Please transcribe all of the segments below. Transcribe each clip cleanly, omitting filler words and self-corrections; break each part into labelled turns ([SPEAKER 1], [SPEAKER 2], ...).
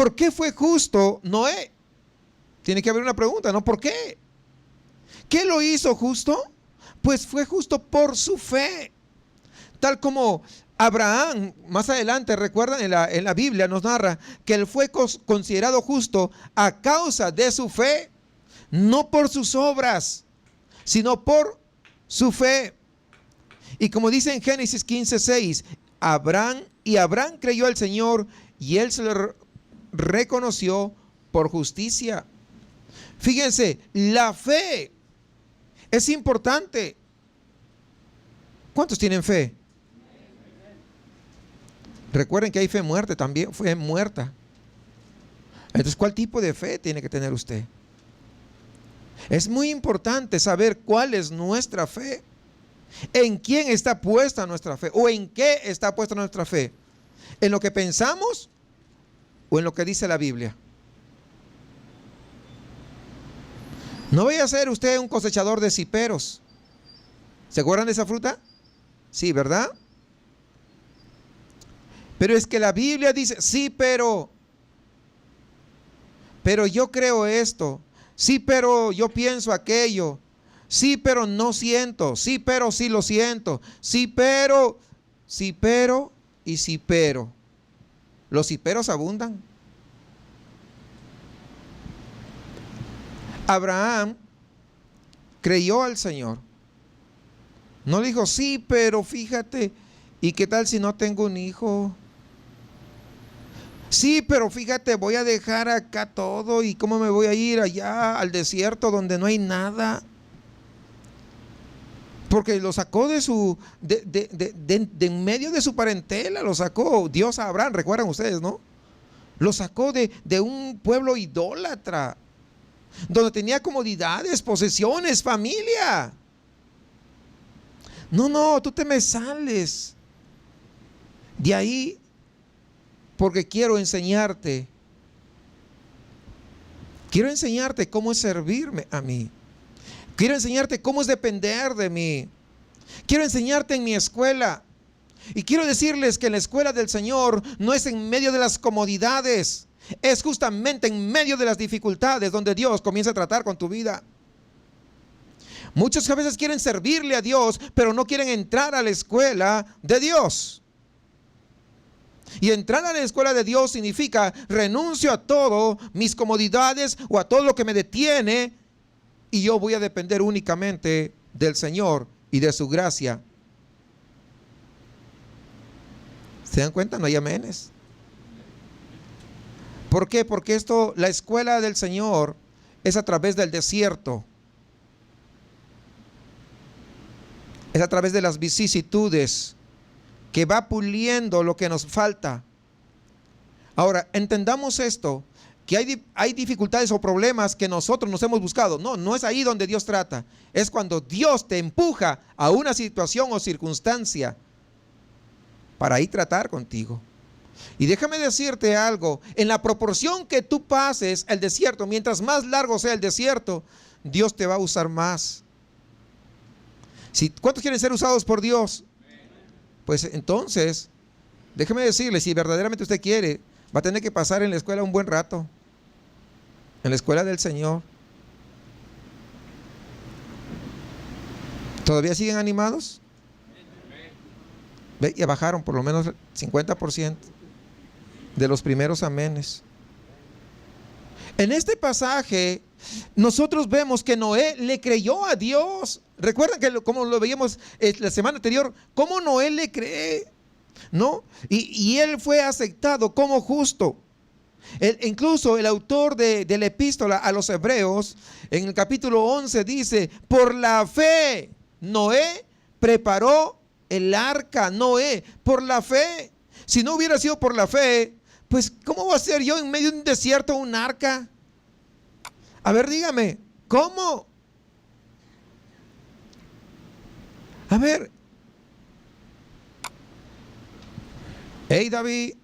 [SPEAKER 1] ¿Por qué fue justo Noé? Tiene que haber una pregunta, ¿no? ¿Por qué? ¿Qué lo hizo justo? Pues fue justo por su fe. Tal como Abraham, más adelante, recuerdan, en la Biblia nos narra que él fue considerado justo a causa de su fe, no por sus obras, sino por su fe. Y como dice en Génesis 15:6, Abraham creyó al Señor y él se lo reconoció por justicia. Fíjense, la fe es importante. ¿Cuántos tienen fe? Recuerden que hay fe muerta también, fe muerta. Entonces, ¿cuál tipo de fe tiene que tener usted? Es muy importante saber cuál es nuestra fe. ¿En quién está puesta nuestra fe? ¿O en qué está puesta nuestra fe? ¿En lo que pensamos o en lo que dice la Biblia? No vaya a ser usted un cosechador de ciperos. ¿Se acuerdan de esa fruta? Sí, ¿verdad? Pero es que la Biblia dice, sí, pero yo creo esto. Sí, pero yo pienso aquello. Sí, pero no siento. Sí, pero sí lo siento. Sí, pero y sí, pero. Los sí, peros abundan. Abraham creyó al Señor. No le dijo, sí, pero fíjate, ¿y qué tal si no tengo un hijo? Sí, pero fíjate, voy a dejar acá todo y cómo me voy a ir allá al desierto donde no hay nada. Porque lo sacó de en medio de su parentela, lo sacó Dios a Abraham, recuerdan ustedes, ¿no? Lo sacó de un pueblo idólatra, donde tenía comodidades, posesiones, familia. No, tú te me sales de ahí porque quiero enseñarte cómo es servirme a mí. Quiero enseñarte cómo es depender de mí. Quiero enseñarte en mi escuela. Y quiero decirles que la escuela del Señor no es en medio de las comodidades. Es justamente en medio de las dificultades donde Dios comienza a tratar con tu vida. Muchos a veces quieren servirle a Dios, pero no quieren entrar a la escuela de Dios. Y entrar a la escuela de Dios significa renuncio a todo, mis comodidades o a todo lo que me detiene, y yo voy a depender únicamente del Señor y de su gracia. ¿Se dan cuenta? No hay amenes. ¿Por qué? Porque la escuela del Señor es a través del desierto. Es a través de las vicisitudes que va puliendo lo que nos falta. Ahora, entendamos esto, que hay dificultades o problemas que nosotros nos hemos buscado. No es ahí donde Dios trata. Es cuando Dios te empuja a una situación o circunstancia para ahí tratar contigo. Y déjame decirte algo, en la proporción que tú pases el desierto, mientras más largo sea el desierto, Dios te va a usar más. ¿Cuántos quieren ser usados por Dios? Pues entonces, déjeme decirle, si verdaderamente usted quiere, va a tener que pasar en la escuela un buen rato. En la escuela del Señor. ¿Todavía siguen animados? Ya bajaron por lo menos 50% de los primeros amenes. En este pasaje nosotros vemos que Noé le creyó a Dios. Recuerdan que como lo veíamos la semana anterior, cómo Noé le cree, ¿no? Y él fue aceptado como justo. Incluso el autor de la epístola a los hebreos en el capítulo 11 dice, por la fe Noé preparó el arca. Noé, por la fe. Si no hubiera sido por la fe, pues ¿cómo va a ser yo en medio de un desierto un arca? A ver, dígame, ¿cómo? A ver. Hey, David,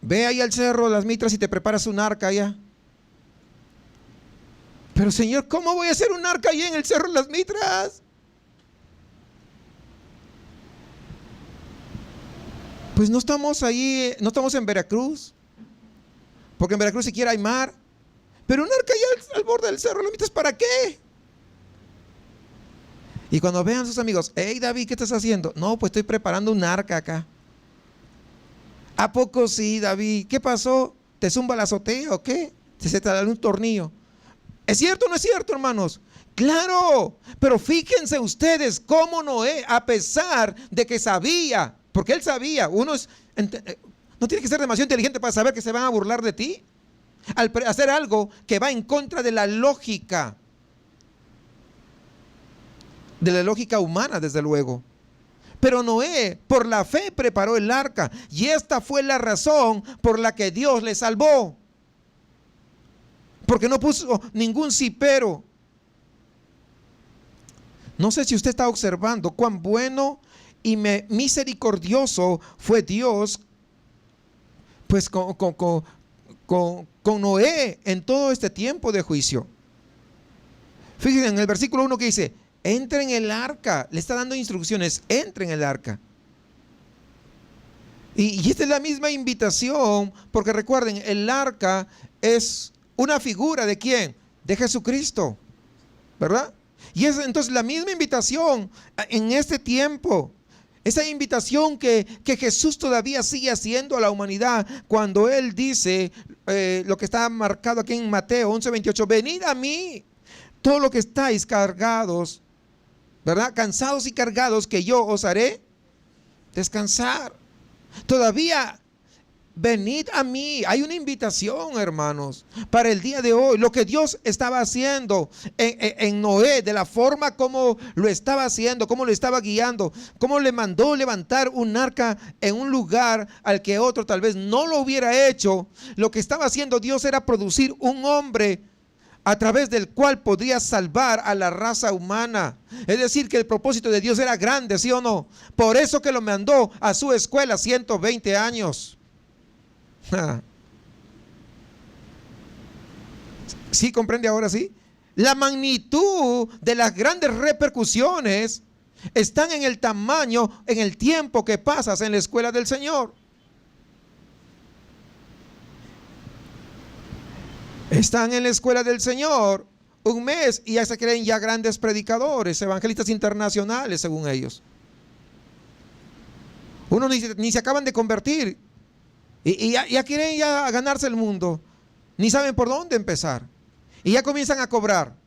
[SPEAKER 1] ve ahí al cerro de las Mitras y te preparas un arca allá. Pero Señor, ¿cómo voy a hacer un arca allá en el cerro de las Mitras? Pues no estamos ahí, no estamos en Veracruz. Porque en Veracruz siquiera hay mar. Pero un arca allá al borde del cerro, ¿lo metes para qué? Y cuando vean sus amigos, hey David, ¿qué estás haciendo? No, pues estoy preparando un arca acá. ¿A poco sí, David? ¿Qué pasó? ¿Te zumba la azotea o qué? ¿Se te da un tornillo? ¿Es cierto o no es cierto, hermanos? Claro, pero fíjense ustedes cómo Noé, a pesar de que sabía, porque él sabía, no tiene que ser demasiado inteligente para saber que se van a burlar de ti al hacer algo que va en contra de la lógica humana, desde luego. Pero Noé, por la fe, preparó el arca, y esta fue la razón por la que Dios le salvó. Porque no puso ningún sí pero. No sé si usted está observando cuán bueno y misericordioso fue Dios, pues con Noé en todo este tiempo de juicio. Fíjense en el versículo 1 que dice: entre en el arca. Le está dando instrucciones: entre en el arca. Y esta es la misma invitación, porque recuerden, el arca es una figura ¿de quién? De Jesucristo, ¿verdad? Y es entonces la misma invitación en este tiempo. Esa invitación que Jesús todavía sigue haciendo a la humanidad cuando Él dice lo que está marcado aquí en Mateo 11:28: venid a mí, todos los que estáis cargados, ¿verdad? Cansados y cargados, que yo os haré descansar. Todavía venid a mí. Hay una invitación, hermanos, para el día de hoy. Lo que Dios estaba haciendo en Noé, de la forma como lo estaba haciendo, como lo estaba guiando, como le mandó levantar un arca en un lugar al que otro tal vez no lo hubiera hecho. Lo que estaba haciendo Dios era producir un hombre a través del cual podría salvar a la raza humana. Es decir, que el propósito de Dios era grande, ¿sí o no? Por eso que lo mandó a su escuela 120 años. ¿Sí comprende ahora, sí? La magnitud de las grandes repercusiones están en el tamaño, en el tiempo que pasas en la escuela del Señor. Están en la escuela del Señor un mes y ya se creen ya grandes predicadores, evangelistas internacionales, según ellos. Unos ni se acaban de convertir y ya quieren ya ganarse el mundo, ni saben por dónde empezar y ya comienzan a cobrar.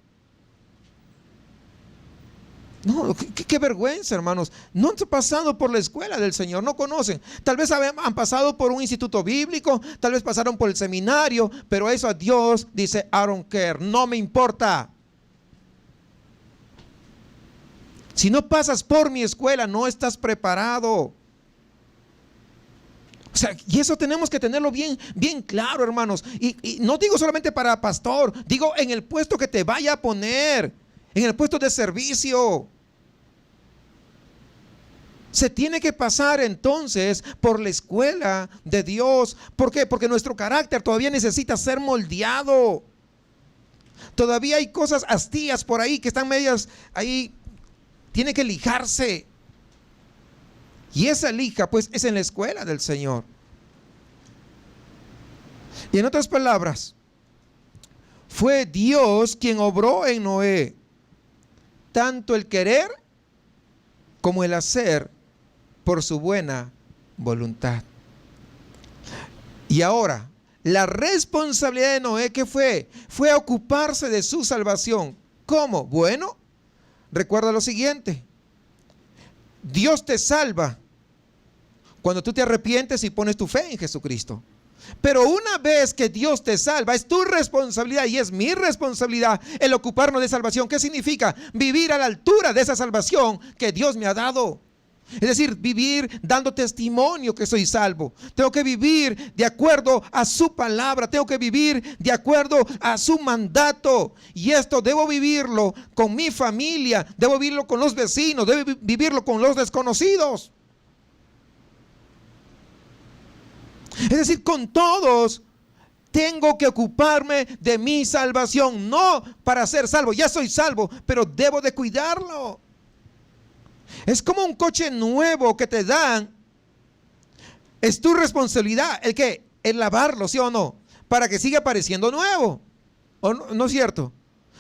[SPEAKER 1] No, qué vergüenza, hermanos. No han pasado por la escuela del Señor, no conocen. Tal vez han pasado por un instituto bíblico, tal vez pasaron por el seminario, pero eso a Dios dice: I don't care, no me importa. Si no pasas por mi escuela, no estás preparado. O sea, y eso tenemos que tenerlo bien claro, hermanos. Y no digo solamente para pastor, digo en el puesto que te vaya a poner, en el puesto de servicio. Se tiene que pasar entonces por la escuela de Dios. ¿Por qué? Porque nuestro carácter todavía necesita ser moldeado. Todavía hay cosas hastías por ahí que están medias ahí. Tiene que lijarse. Y esa lija pues es en la escuela del Señor. Y en otras palabras, fue Dios quien obró en Noé tanto el querer como el hacer por su buena voluntad. Y ahora, la responsabilidad de Noé, ¿qué fue? Fue ocuparse de su salvación. ¿Cómo? Bueno, recuerda lo siguiente: Dios te salva cuando tú te arrepientes y pones tu fe en Jesucristo. Pero una vez que Dios te salva, es tu responsabilidad y es mi responsabilidad el ocuparnos de salvación. ¿Qué significa? Vivir a la altura de esa salvación que Dios me ha dado. Es decir, vivir dando testimonio que soy salvo. Tengo que vivir de acuerdo a su palabra. Tengo que vivir de acuerdo a su mandato. Y esto debo vivirlo con mi familia. Debo vivirlo con los vecinos. Debo vivirlo con los desconocidos. Es decir, con todos tengo que ocuparme de mi salvación. No para ser salvo. Ya soy salvo, pero debo de cuidarlo. Es como un coche nuevo que te dan. Es tu responsabilidad el lavarlo, ¿sí o no? para que siga pareciendo nuevo. ¿O no, no es cierto?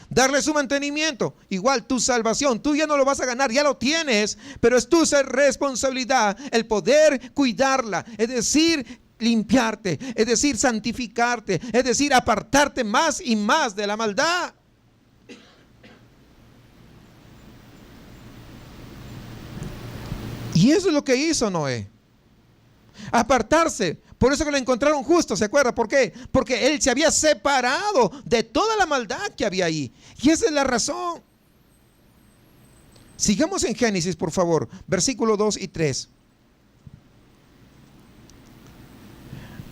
[SPEAKER 1] Darle su mantenimiento. Igual tu salvación, tú ya no lo vas a ganar, ya lo tienes, pero es tu responsabilidad el poder cuidarla, es decir, limpiarte, es decir, santificarte, es decir, apartarte más y más de la maldad. Y eso es lo que hizo Noé. Apartarse. Por eso que lo encontraron justo, ¿se acuerda? ¿Por qué? Porque él se había separado de toda la maldad que había ahí. Y esa es la razón. Sigamos en Génesis, por favor, versículos 2 y 3.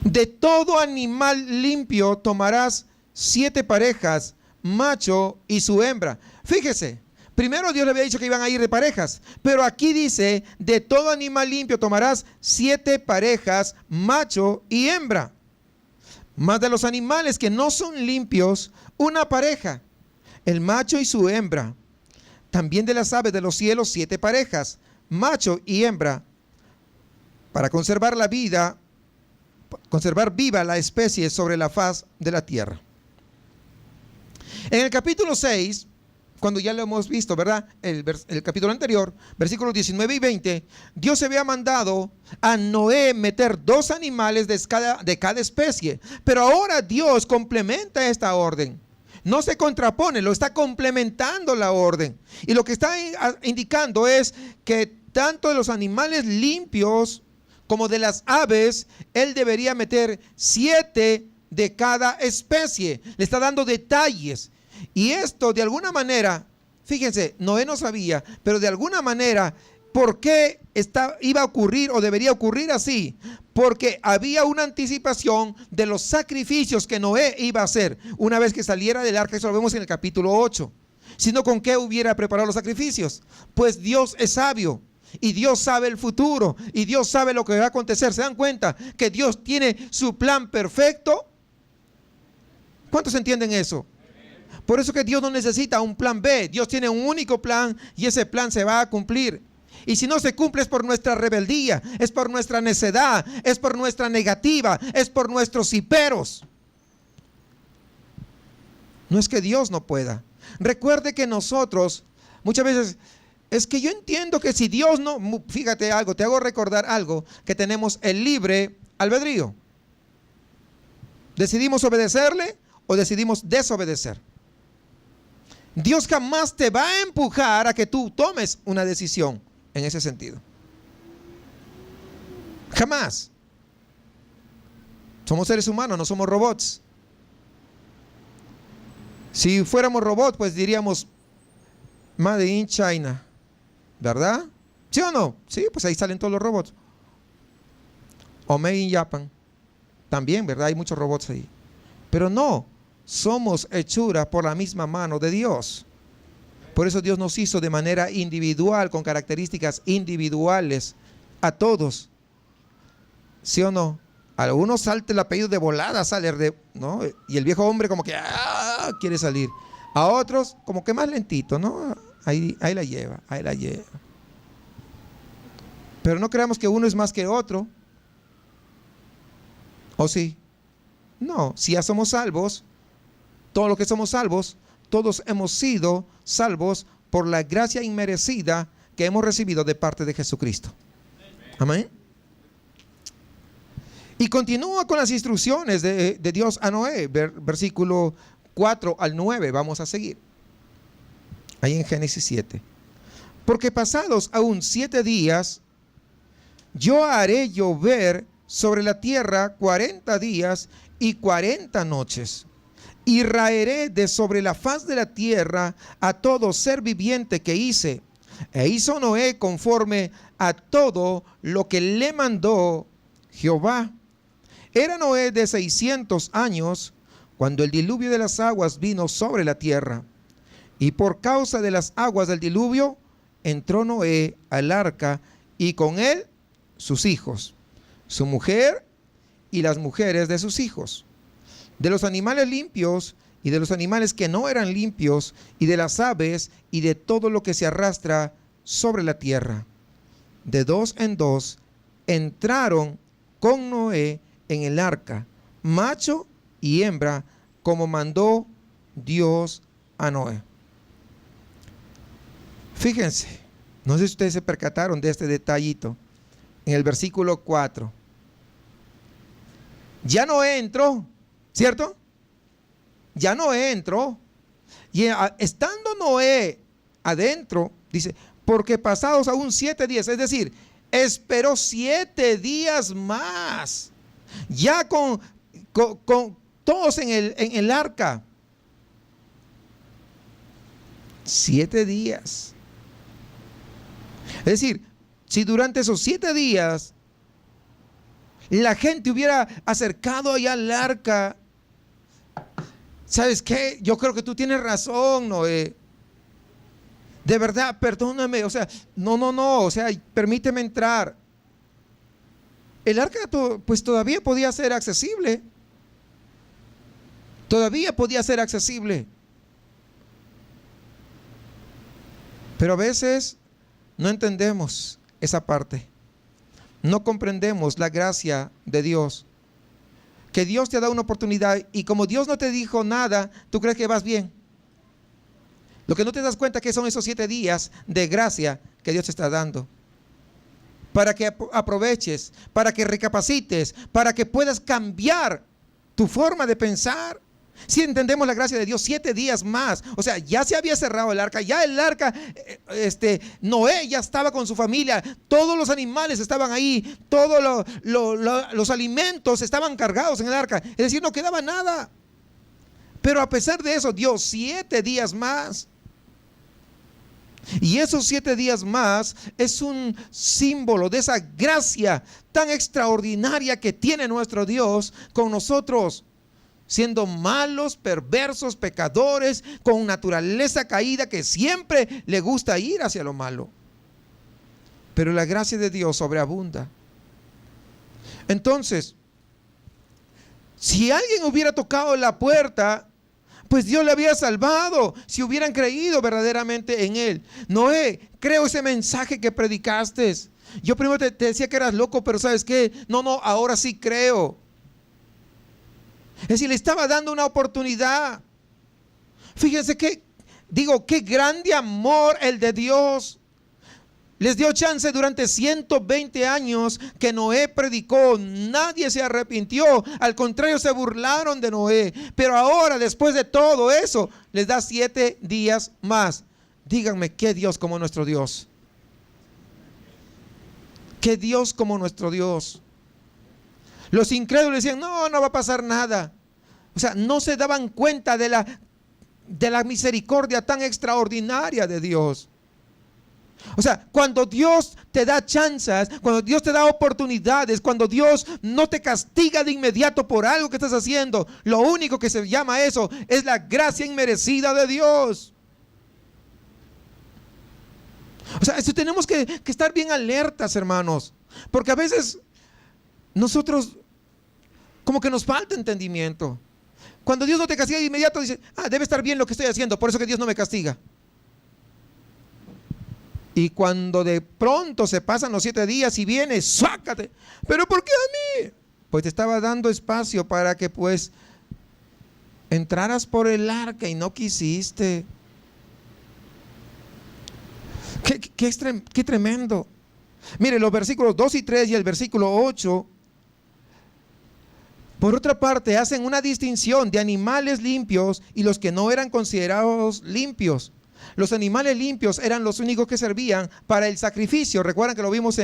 [SPEAKER 1] De todo animal limpio tomarás 7 parejas, macho y su hembra. Fíjese, primero Dios le había dicho que iban a ir de parejas, pero aquí dice, de todo animal limpio tomarás 7 parejas, macho y hembra. Mas de los animales que no son limpios, una pareja, el macho y su hembra. También de las aves de los cielos 7 parejas, macho y hembra, para conservar la vida, conservar viva la especie sobre la faz de la tierra. En el capítulo 6, cuando ya lo hemos visto, ¿verdad? El capítulo anterior, versículos 19 y 20, Dios se había mandado a Noé meter 2 animales de cada especie. Pero ahora Dios complementa esta orden. No se contrapone, lo está complementando la orden. Y lo que está indicando es que tanto de los animales limpios como de las aves, él debería meter 7 de cada especie. Le está dando detalles. Y esto de alguna manera, fíjense, Noé no sabía, pero de alguna manera, ¿por qué iba a ocurrir o debería ocurrir así? Porque había una anticipación de los sacrificios que Noé iba a hacer una vez que saliera del arca. Eso lo vemos en el capítulo 8. Sino con qué hubiera preparado los sacrificios. Pues Dios es sabio. Y Dios sabe el futuro. Y Dios sabe lo que va a acontecer. ¿Se dan cuenta que Dios tiene su plan perfecto? ¿Cuántos entienden eso? Por eso que Dios no necesita un plan B. Dios tiene un único plan y ese plan se va a cumplir. Y si no se cumple es por nuestra rebeldía, es por nuestra necedad, es por nuestra negativa, es por nuestros hiperos. No es que Dios no pueda. Recuerde que nosotros muchas veces, es que yo entiendo que si Dios no, fíjate algo, te hago recordar algo, que tenemos el libre albedrío. ¿Decidimos obedecerle o decidimos desobedecer? Dios jamás te va a empujar a que tú tomes una decisión en ese sentido. Jamás. Somos seres humanos, no somos robots. Si fuéramos robots, pues diríamos Made in China, ¿verdad? ¿Sí o no? Sí, pues ahí salen todos los robots. O Made in Japan, también, ¿verdad? Hay muchos robots ahí. Pero no, somos hechura por la misma mano de Dios. Por eso Dios nos hizo de manera individual, con características individuales a todos. ¿Sí o no? A algunos salta el apellido de volada, sale, ¿no? Y el viejo hombre como que quiere salir. A otros como que más lentito, ¿no? Ahí la lleva, ahí la lleva. Pero no creamos que uno es más que otro. ¿O sí? No, si ya somos salvos, todos los que somos salvos, todos hemos sido salvos por la gracia inmerecida que hemos recibido de parte de Jesucristo. Amén. Y continúa con las instrucciones de Dios a Noé, versículo 4 al 9, vamos a seguir. Ahí en Génesis 7. Porque pasados aún 7 días, yo haré llover sobre la tierra 40 días y 40 noches. Y raeré de sobre la faz de la tierra a todo ser viviente que hice. E hizo Noé conforme a todo lo que le mandó Jehová. Era Noé de 600 años cuando el diluvio de las aguas vino sobre la tierra. Y por causa de las aguas del diluvio entró Noé al arca y con él sus hijos, su mujer y las mujeres de sus hijos. De los animales limpios y de los animales que no eran limpios, y de las aves y de todo lo que se arrastra sobre la tierra. De 2 en 2 entraron con Noé en el arca, macho y hembra, como mandó Dios a Noé. Fíjense, no sé si ustedes se percataron de este detallito. En el versículo 4. Ya Noé entró, ¿cierto? Ya Noé entró. Y estando Noé adentro, dice, porque pasados aún 7 días, es decir, esperó 7 días más, ya con todos en el arca. 7 días. Es decir, si durante esos 7 días la gente hubiera acercado allá al arca, ¿sabes qué? Yo creo que tú tienes razón, Noé. De verdad, perdóname, o sea, no, o sea, permíteme entrar. El arca pues todavía podía ser accesible. Todavía podía ser accesible. Pero a veces no entendemos esa parte. No comprendemos la gracia de Dios. Que Dios te ha dado una oportunidad y como Dios no te dijo nada, tú crees que vas bien. Lo que no te das cuenta que son esos 7 días de gracia que Dios te está dando. Para que aproveches, para que recapacites, para que puedas cambiar tu forma de pensar. Si entendemos la gracia de Dios, 7 días más. O sea, ya se había cerrado el arca, ya el arca, Noé ya estaba con su familia, todos los animales estaban ahí, todos los alimentos estaban cargados en el arca. Es decir, no quedaba nada. Pero a pesar de eso, dio 7 días más. Y esos 7 días más es un símbolo de esa gracia tan extraordinaria que tiene nuestro Dios con nosotros, siendo malos, perversos, pecadores, con naturaleza caída que siempre le gusta ir hacia lo malo. Pero la gracia de Dios sobreabunda. Entonces, si alguien hubiera tocado la puerta, pues Dios le había salvado, si hubieran creído verdaderamente en Él. Noé, creo ese mensaje que predicaste. Yo primero te decía que eras loco, pero ¿sabes qué? No, ahora sí creo. Es decir, le estaba dando una oportunidad. Fíjense qué grande amor el de Dios. Les dio chance durante 120 años que Noé predicó. Nadie se arrepintió. Al contrario, se burlaron de Noé. Pero ahora, después de todo eso, les da 7 días más. Díganme, ¿qué Dios como nuestro Dios? ¿Qué Dios como nuestro Dios? Los incrédulos decían, no va a pasar nada. O sea, no se daban cuenta de la misericordia tan extraordinaria de Dios. O sea, cuando Dios te da chances, cuando Dios te da oportunidades, cuando Dios no te castiga de inmediato por algo que estás haciendo, lo único que se llama eso es la gracia inmerecida de Dios. O sea, eso tenemos que estar bien alertas, hermanos, porque a veces nosotros como que nos falta entendimiento. Cuando Dios no te castiga de inmediato, dice, debe estar bien lo que estoy haciendo, por eso que Dios no me castiga. Y cuando de pronto se pasan los 7 días y viene, sácate. ¿Pero por qué a mí? Pues te estaba dando espacio para que pues entraras por el arca y no quisiste. Qué tremendo. Mire, los versículos 2 y 3 y el versículo 8, por otra parte, hacen una distinción de animales limpios y los que no eran considerados limpios. Los animales limpios eran los únicos que servían para el sacrificio. Recuerdan que lo vimos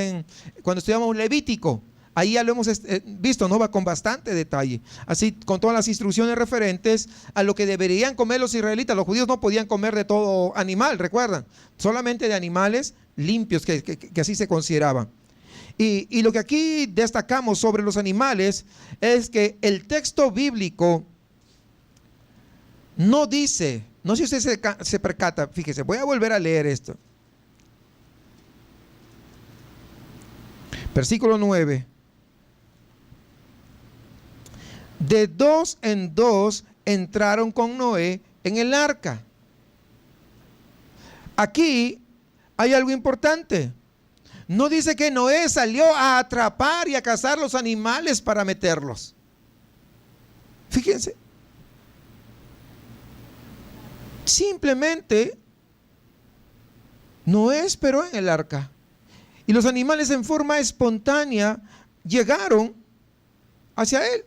[SPEAKER 1] cuando estudiamos Levítico. Ahí ya lo hemos visto, ¿no? Va con bastante detalle. Así, con todas las instrucciones referentes a lo que deberían comer los israelitas. Los judíos no podían comer de todo animal, recuerdan. Solamente de animales limpios, que así se consideraban. Y lo que aquí destacamos sobre los animales es que el texto bíblico no dice, no sé si usted se percata, fíjese, voy a volver a leer esto. Versículo 9. De 2 en 2 entraron con Noé en el arca. Aquí hay algo importante. No dice que Noé salió a atrapar y a cazar los animales para meterlos. Fíjense. Simplemente Noé esperó en el arca. Y los animales en forma espontánea llegaron hacia él.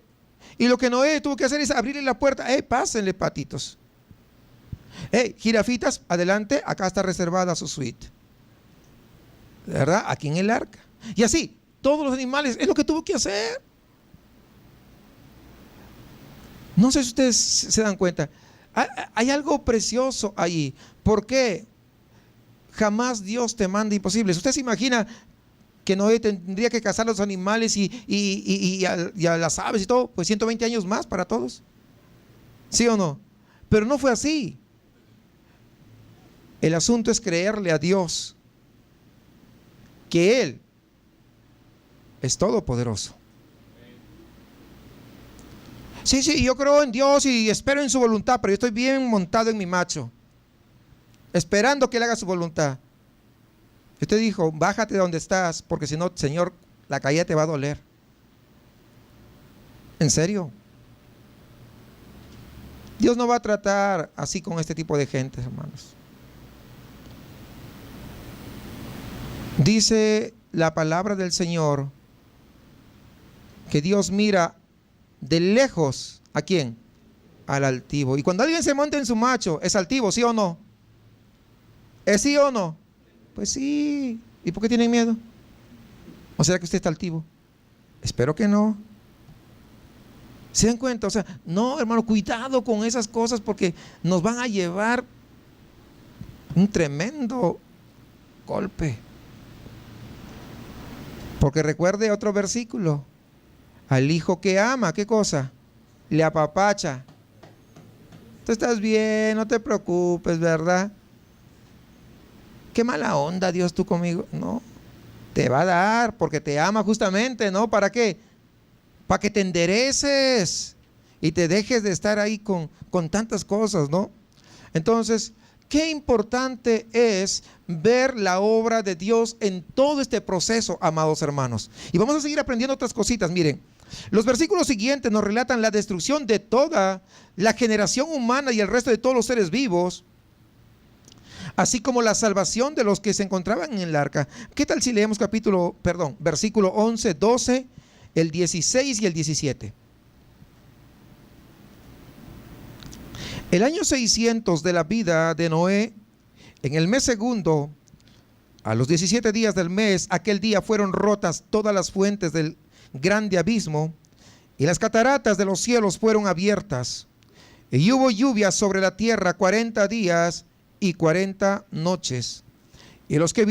[SPEAKER 1] Y lo que Noé tuvo que hacer es abrirle la puerta. Pásenle, patitos. Jirafitas, adelante, acá está reservada su suite. ¿Verdad? Aquí en el arca. Y así, todos los animales, es lo que tuvo que hacer. No sé si ustedes se dan cuenta. Hay algo precioso ahí. ¿Por qué? Jamás Dios te manda imposibles. ¿Usted se imagina que Noé tendría que cazar a los animales y a las aves y todo? Pues 120 años más para todos. ¿Sí o no? Pero no fue así. El asunto es creerle a Dios que Él es todopoderoso. Sí, yo creo en Dios y espero en su voluntad, pero yo estoy bien montado en mi macho, esperando que Él haga su voluntad. Usted dijo, bájate de donde estás, porque si no, Señor, la caída te va a doler. ¿En serio? Dios no va a tratar así con este tipo de gente, hermanos. Dice la palabra del Señor que Dios mira de lejos, ¿a quién? Al altivo. Y cuando alguien se monta en su macho, ¿es altivo, sí o no? ¿Es sí o no? Pues sí. ¿Y por qué tienen miedo? ¿O será que usted está altivo? Espero que no. ¿Se dan cuenta? O sea, no, hermano, cuidado con esas cosas porque nos van a llevar un tremendo golpe. Porque recuerde otro versículo. Al hijo que ama, ¿qué cosa? Le apapacha. Tú estás bien, no te preocupes, ¿verdad? Qué mala onda, Dios, tú conmigo. No, te va a dar porque te ama justamente, ¿no? ¿Para qué? Para que te endereces y te dejes de estar ahí con tantas cosas, ¿no? Entonces, qué importante es ver la obra de Dios en todo este proceso, amados hermanos. Y vamos a seguir aprendiendo otras cositas. Miren, los versículos siguientes nos relatan la destrucción de toda la generación humana y el resto de todos los seres vivos, así como la salvación de los que se encontraban en el arca. ¿Qué tal si leemos versículo 11, 12, el 16 y el 17? El año 600 de la vida de Noé, en el mes segundo, a los 17 días del mes, aquel día fueron rotas todas las fuentes del grande abismo, y las cataratas de los cielos fueron abiertas, y hubo lluvia sobre la tierra 40 días y 40 noches. Y los que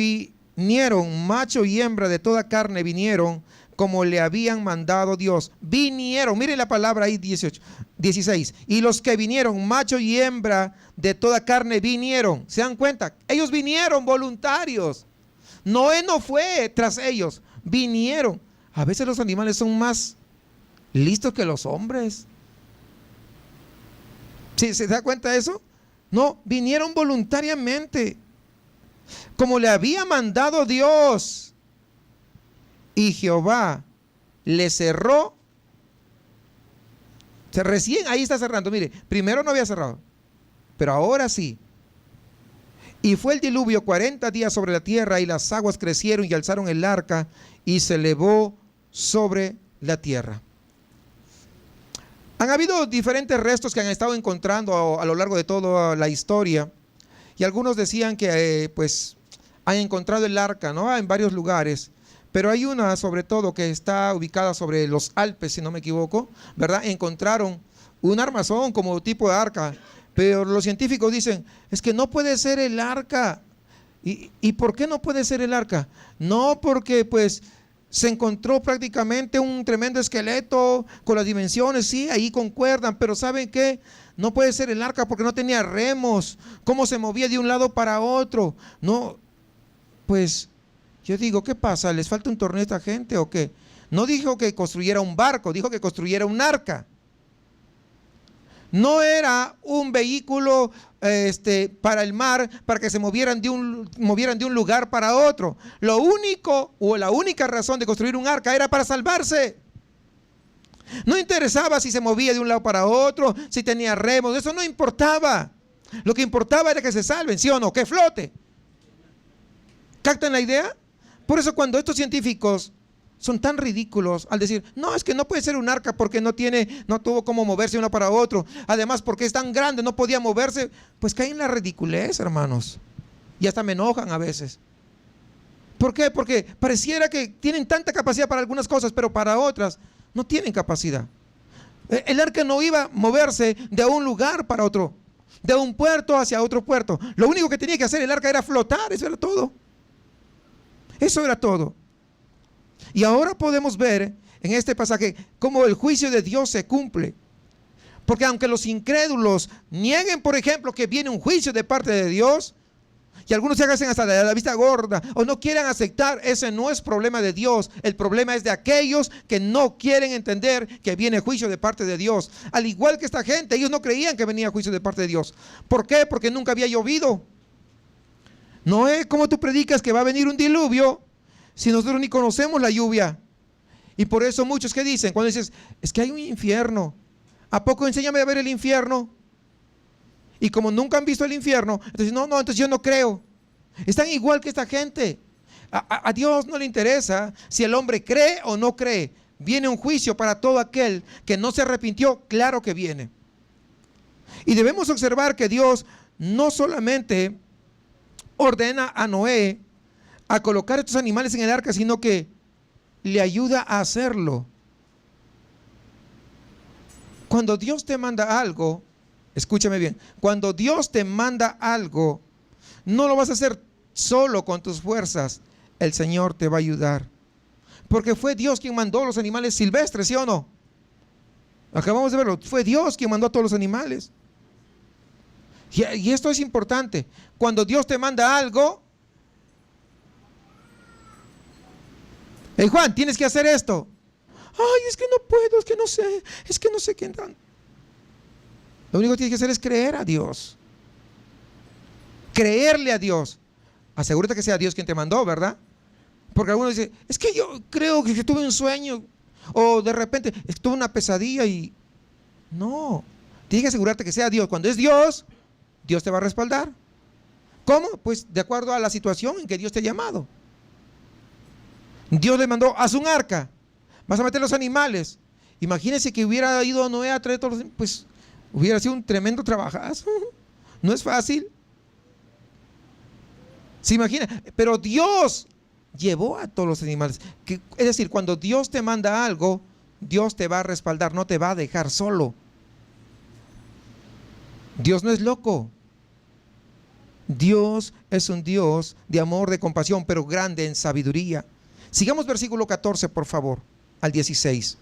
[SPEAKER 1] vinieron, macho y hembra de toda carne, vinieron como le habían mandado Dios. Vinieron, miren la palabra ahí, 16. Y los que vinieron, macho y hembra de toda carne, vinieron. ¿Se dan cuenta? Ellos vinieron voluntarios. Noé no fue tras ellos, vinieron. A veces los animales son más listos que los hombres. ¿Sí? ¿Se da cuenta de eso? No, vinieron voluntariamente, como le había mandado Dios. Y Jehová le cerró. Recién ahí está cerrando. Mire, primero no había cerrado, pero ahora sí. Y fue el diluvio 40 días sobre la tierra, y las aguas crecieron y alzaron el arca, y se elevó sobre la tierra. Han habido diferentes restos que han estado encontrando a lo largo de toda la historia, y algunos decían que pues han encontrado el arca, ¿no? En varios lugares, pero hay una sobre todo que está ubicada sobre los Alpes, si no me equivoco, ¿verdad? Encontraron un armazón como tipo de arca, pero los científicos dicen, es que no puede ser el arca. ¿Y por qué no puede ser el arca? No, porque pues se encontró prácticamente un tremendo esqueleto con las dimensiones, sí, ahí concuerdan, pero ¿saben qué? No puede ser el arca porque no tenía remos. ¿Cómo se movía de un lado para otro? No, pues yo digo, ¿qué pasa? ¿Les falta un torneo a esta gente o qué? No dijo que construyera un barco, dijo que construyera un arca. No era un vehículo para el mar, para que se movieran de un lugar para otro. Lo único o la única razón de construir un arca era para salvarse. No interesaba si se movía de un lado para otro, si tenía remos, eso no importaba. Lo que importaba era que se salven, ¿sí o no? Que flote. ¿Captan la idea? Por eso cuando estos científicos son tan ridículos al decir, no, es que no puede ser un arca porque no tuvo cómo moverse de uno para otro. Además, porque es tan grande, no podía moverse. Pues caen en la ridiculez, hermanos. Y hasta me enojan a veces. ¿Por qué? Porque pareciera que tienen tanta capacidad para algunas cosas, pero para otras no tienen capacidad. El arca no iba a moverse de un lugar para otro, de un puerto hacia otro puerto. Lo único que tenía que hacer el arca era flotar, eso era todo. Eso era todo. Y ahora podemos ver en este pasaje cómo el juicio de Dios se cumple. Porque aunque los incrédulos nieguen, por ejemplo, que viene un juicio de parte de Dios, y algunos se hacen hasta la vista gorda o no quieran aceptar, ese no es problema de Dios. El problema es de aquellos que no quieren entender que viene juicio de parte de Dios. Al igual que esta gente, ellos no creían que venía juicio de parte de Dios. ¿Por qué? Porque nunca había llovido. No es como tú predicas que va a venir un diluvio si nosotros ni conocemos la lluvia. Y por eso muchos que dicen, cuando dices, es que hay un infierno, ¿a poco enséñame a ver el infierno? Y como nunca han visto el infierno, entonces no, entonces yo no creo. Están igual que esta gente. A Dios no le interesa si el hombre cree o no cree. Viene un juicio para todo aquel que no se arrepintió, claro que viene. Y debemos observar que Dios no solamente ordena a Noé a colocar estos animales en el arca, sino que le ayuda a hacerlo. Cuando Dios te manda algo, escúchame bien, cuando Dios te manda algo, no lo vas a hacer solo con tus fuerzas, el Señor te va a ayudar. Porque fue Dios quien mandó los animales silvestres, ¿sí o no? Acabamos de verlo, fue Dios quien mandó a todos los animales. Y esto es importante. Cuando Dios te manda algo, hey Juan, tienes que hacer esto. Ay, es que no puedo, es que no sé qué. Lo único que tienes que hacer es creer a Dios. Creerle a Dios. Asegúrate que sea Dios quien te mandó, ¿verdad? Porque algunos dicen, es que yo creo que tuve un sueño. O de repente, tuve una pesadilla y... No, tienes que asegurarte que sea Dios. Cuando es Dios, Dios te va a respaldar. ¿Cómo? Pues de acuerdo a la situación en que Dios te ha llamado. Dios le mandó, haz un arca. Vas a meter los animales. Imagínense que hubiera ido Noé a traer todos los... Pues hubiera sido un tremendo trabajazo. No es fácil. ¿Se imagina? Pero Dios llevó a todos los animales. Es decir, cuando Dios te manda algo, Dios te va a respaldar, no te va a dejar solo. Dios no es loco. Dios es un Dios de amor, de compasión, pero grande en sabiduría. Sigamos versículo 14, por favor, al 16.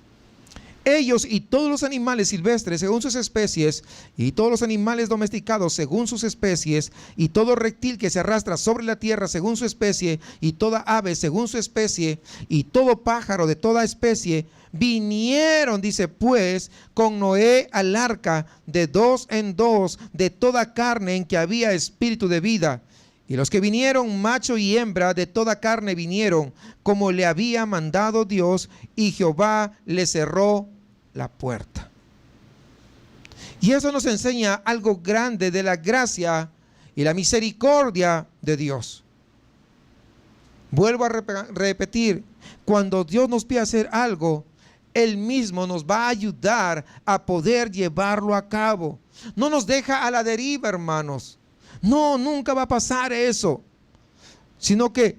[SPEAKER 1] Ellos y todos los animales silvestres según sus especies, y todos los animales domesticados según sus especies, y todo reptil que se arrastra sobre la tierra según su especie, y toda ave según su especie, y todo pájaro de toda especie, vinieron, dice pues, con Noé al arca de 2 en 2 de toda carne en que había espíritu de vida. Y los que vinieron, macho y hembra de toda carne vinieron, como le había mandado Dios, y Jehová le cerró la puerta. Y eso nos enseña algo grande de la gracia y la misericordia de Dios. Vuelvo a repetir, cuando Dios nos pide hacer algo, Él mismo nos va a ayudar a poder llevarlo a cabo. No nos deja a la deriva, hermanos. No, nunca va a pasar eso. Sino que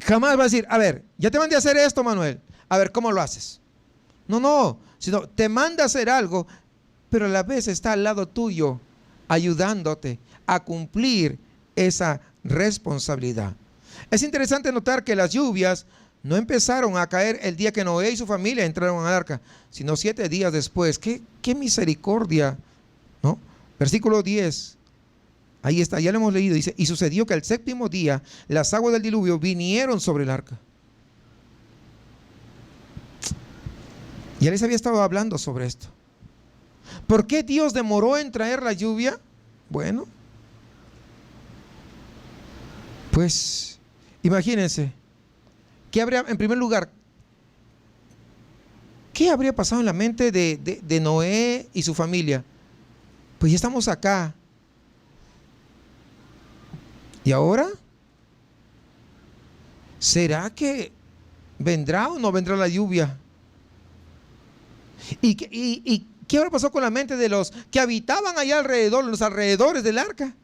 [SPEAKER 1] jamás va a decir, a ver, ya te mandé a hacer esto, Manuel. A ver, ¿cómo lo haces? No, sino te manda a hacer algo, pero a la vez está al lado tuyo, ayudándote a cumplir esa responsabilidad. Es interesante notar que las lluvias no empezaron a caer el día que Noé y su familia entraron al arca, sino 7 días después. ¡Qué misericordia! ¿No? Versículo 10. Ahí está, ya lo hemos leído. Dice, y sucedió que al 7º día las aguas del diluvio vinieron sobre el arca. Ya les había estado hablando sobre esto. ¿Por qué Dios demoró en traer la lluvia? Bueno, pues imagínense, ¿qué habría en primer lugar? ¿qué habría pasado en la mente de Noé y su familia? Pues ya estamos acá. ¿Y ahora? ¿Será que vendrá o no vendrá la lluvia? ¿Y qué habrá pasado con la mente de los que habitaban allá alrededor, los alrededores del arca?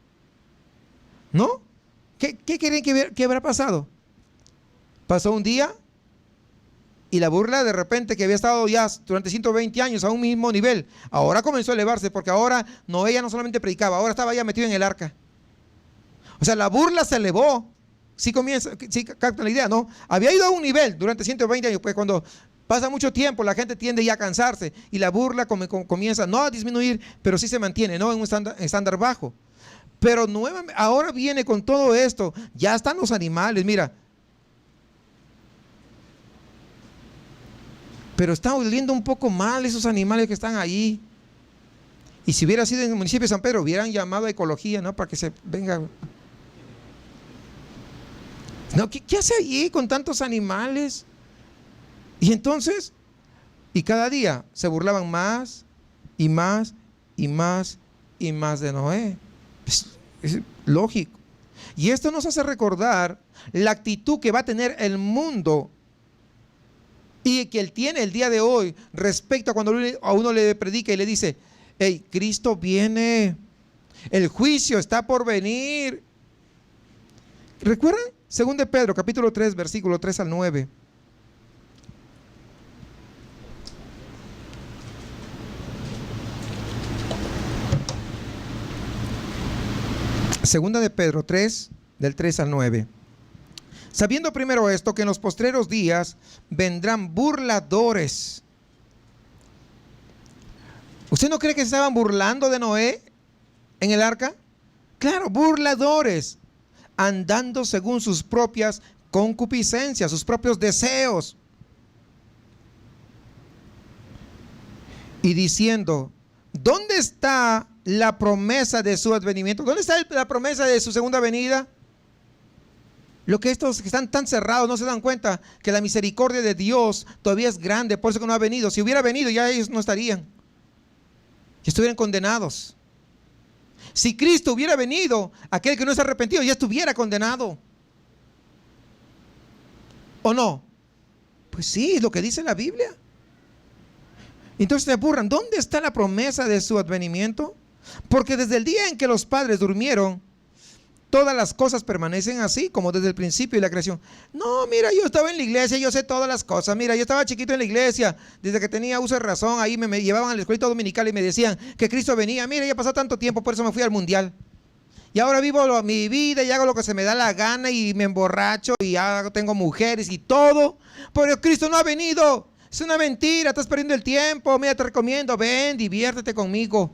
[SPEAKER 1] ¿No? ¿Qué creen que habrá pasado? Pasó un día y la burla de repente, que había estado ya durante 120 años a un mismo nivel, ahora comenzó a elevarse, porque ahora Noé ya no solamente predicaba, ahora estaba ya metido en el arca. O sea, la burla se elevó. Sí captan la idea, ¿no? Había ido a un nivel durante 120 años, pues cuando pasa mucho tiempo la gente tiende ya a cansarse y la burla comienza no a disminuir, pero sí se mantiene, ¿no? En un estándar bajo. Pero nuevamente, ahora viene con todo esto, ya están los animales, mira. Pero está oliendo un poco mal esos animales que están ahí. Y si hubiera sido en el municipio de San Pedro, hubieran llamado a ecología, ¿no? Para que se venga. No, ¿qué hace allí con tantos animales? Y entonces, y cada día se burlaban más y más y más y más de Noé. Es lógico. Y esto nos hace recordar la actitud que va a tener el mundo y que él tiene el día de hoy respecto a cuando a uno le predica y le dice: hey, Cristo viene, el juicio está por venir. ¿Recuerdan? 2 de Pedro, capítulo 3, versículo 3 al 9. Segunda de Pedro 3, del 3 al 9. Sabiendo primero esto, que en los postreros días vendrán burladores. ¿Usted no cree que se estaban burlando de Noé en el arca? Claro, burladores, andando según sus propias concupiscencias, sus propios deseos. Y diciendo: ¿dónde está la promesa de su advenimiento? ¿Dónde está la promesa de su segunda venida? Lo que estos que están tan cerrados no se dan cuenta que la misericordia de Dios todavía es grande, por eso que no ha venido. Si hubiera venido, ya ellos no estarían, ya estuvieran condenados. Si Cristo hubiera venido, aquel que no se ha arrepentido ya estuviera condenado. ¿O no? Pues sí, es lo que dice la Biblia. Entonces se burlan: ¿dónde está la promesa de su advenimiento? Porque desde el día en que los padres durmieron, todas las cosas permanecen así, como desde el principio de la creación. No, mira, yo estaba en la iglesia, yo sé todas las cosas. Mira, yo estaba chiquito en la iglesia, desde que tenía uso de razón, ahí me llevaban a la escuelita dominical y me decían que Cristo venía. Mira, ya pasó tanto tiempo, por eso me fui al mundial. Y ahora vivo mi vida y hago lo que se me da la gana y me emborracho y tengo mujeres y todo. Pero Cristo no ha venido. Es una mentira, estás perdiendo el tiempo. Mira, te recomiendo, ven, diviértete conmigo.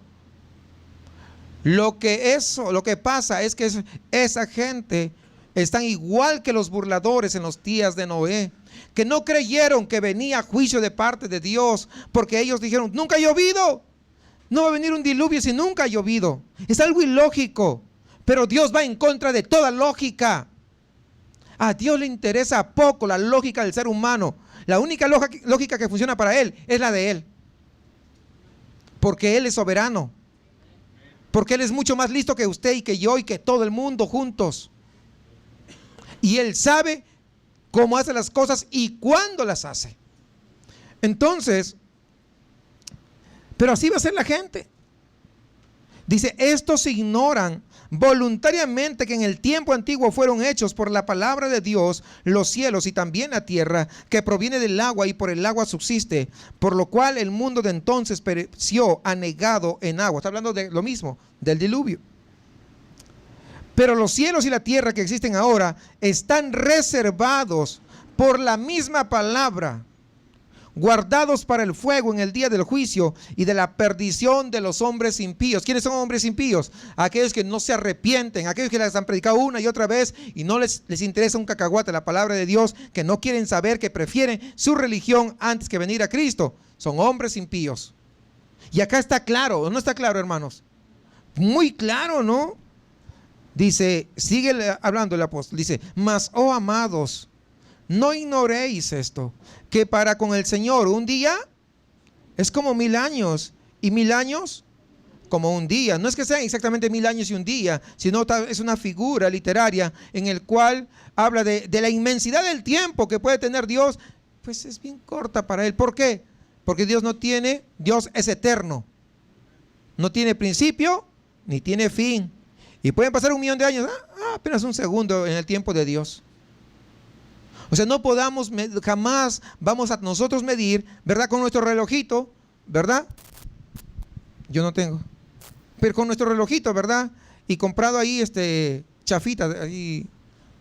[SPEAKER 1] Lo que pasa es que esa gente están igual que los burladores en los días de Noé, que no creyeron que venía juicio de parte de Dios, porque ellos dijeron: nunca ha llovido, no va a venir un diluvio si nunca ha llovido. Es algo ilógico, pero Dios va en contra de toda lógica. A Dios le interesa poco la lógica del ser humano. La única lógica que funciona para Él es la de Él, porque Él es soberano. Porque Él es mucho más listo que usted y que yo y que todo el mundo juntos. Y Él sabe cómo hace las cosas y cuándo las hace. Entonces, pero así va a ser la gente. Dice: estos ignoran voluntariamente que en el tiempo antiguo fueron hechos por la palabra de Dios los cielos y también la tierra, que proviene del agua y por el agua subsiste, por lo cual el mundo de entonces pereció anegado en agua. Está hablando de lo mismo, del diluvio. Pero los cielos y la tierra que existen ahora están reservados por la misma palabra, guardados para el fuego en el día del juicio y de la perdición de los hombres impíos. ¿Quiénes son hombres impíos? Aquellos que no se arrepienten, aquellos que les han predicado una y otra vez y no les interesa un cacahuate la palabra de Dios, que no quieren saber, que prefieren su religión antes que venir a Cristo. Son hombres impíos. Y acá está claro, ¿o no está claro, hermanos? Muy claro, ¿no? Dice, sigue hablando el apóstol, dice: mas, oh amados, no ignoréis esto, que para con el Señor un día es como 1000 años, y 1000 años como un día. No es que sean exactamente 1000 años y un día, sino es una figura literaria en el cual habla de la inmensidad del tiempo que puede tener Dios. Pues es bien corta para él. ¿Por qué? Porque Dios es eterno. No tiene principio ni tiene fin. Y pueden pasar 1.000.000 de años, apenas un segundo en el tiempo de Dios. O sea, no podamos, jamás vamos a nosotros medir, ¿verdad? Con nuestro relojito, ¿verdad? Yo no tengo. Pero con nuestro relojito, ¿verdad? Y comprado ahí, chafita, ahí,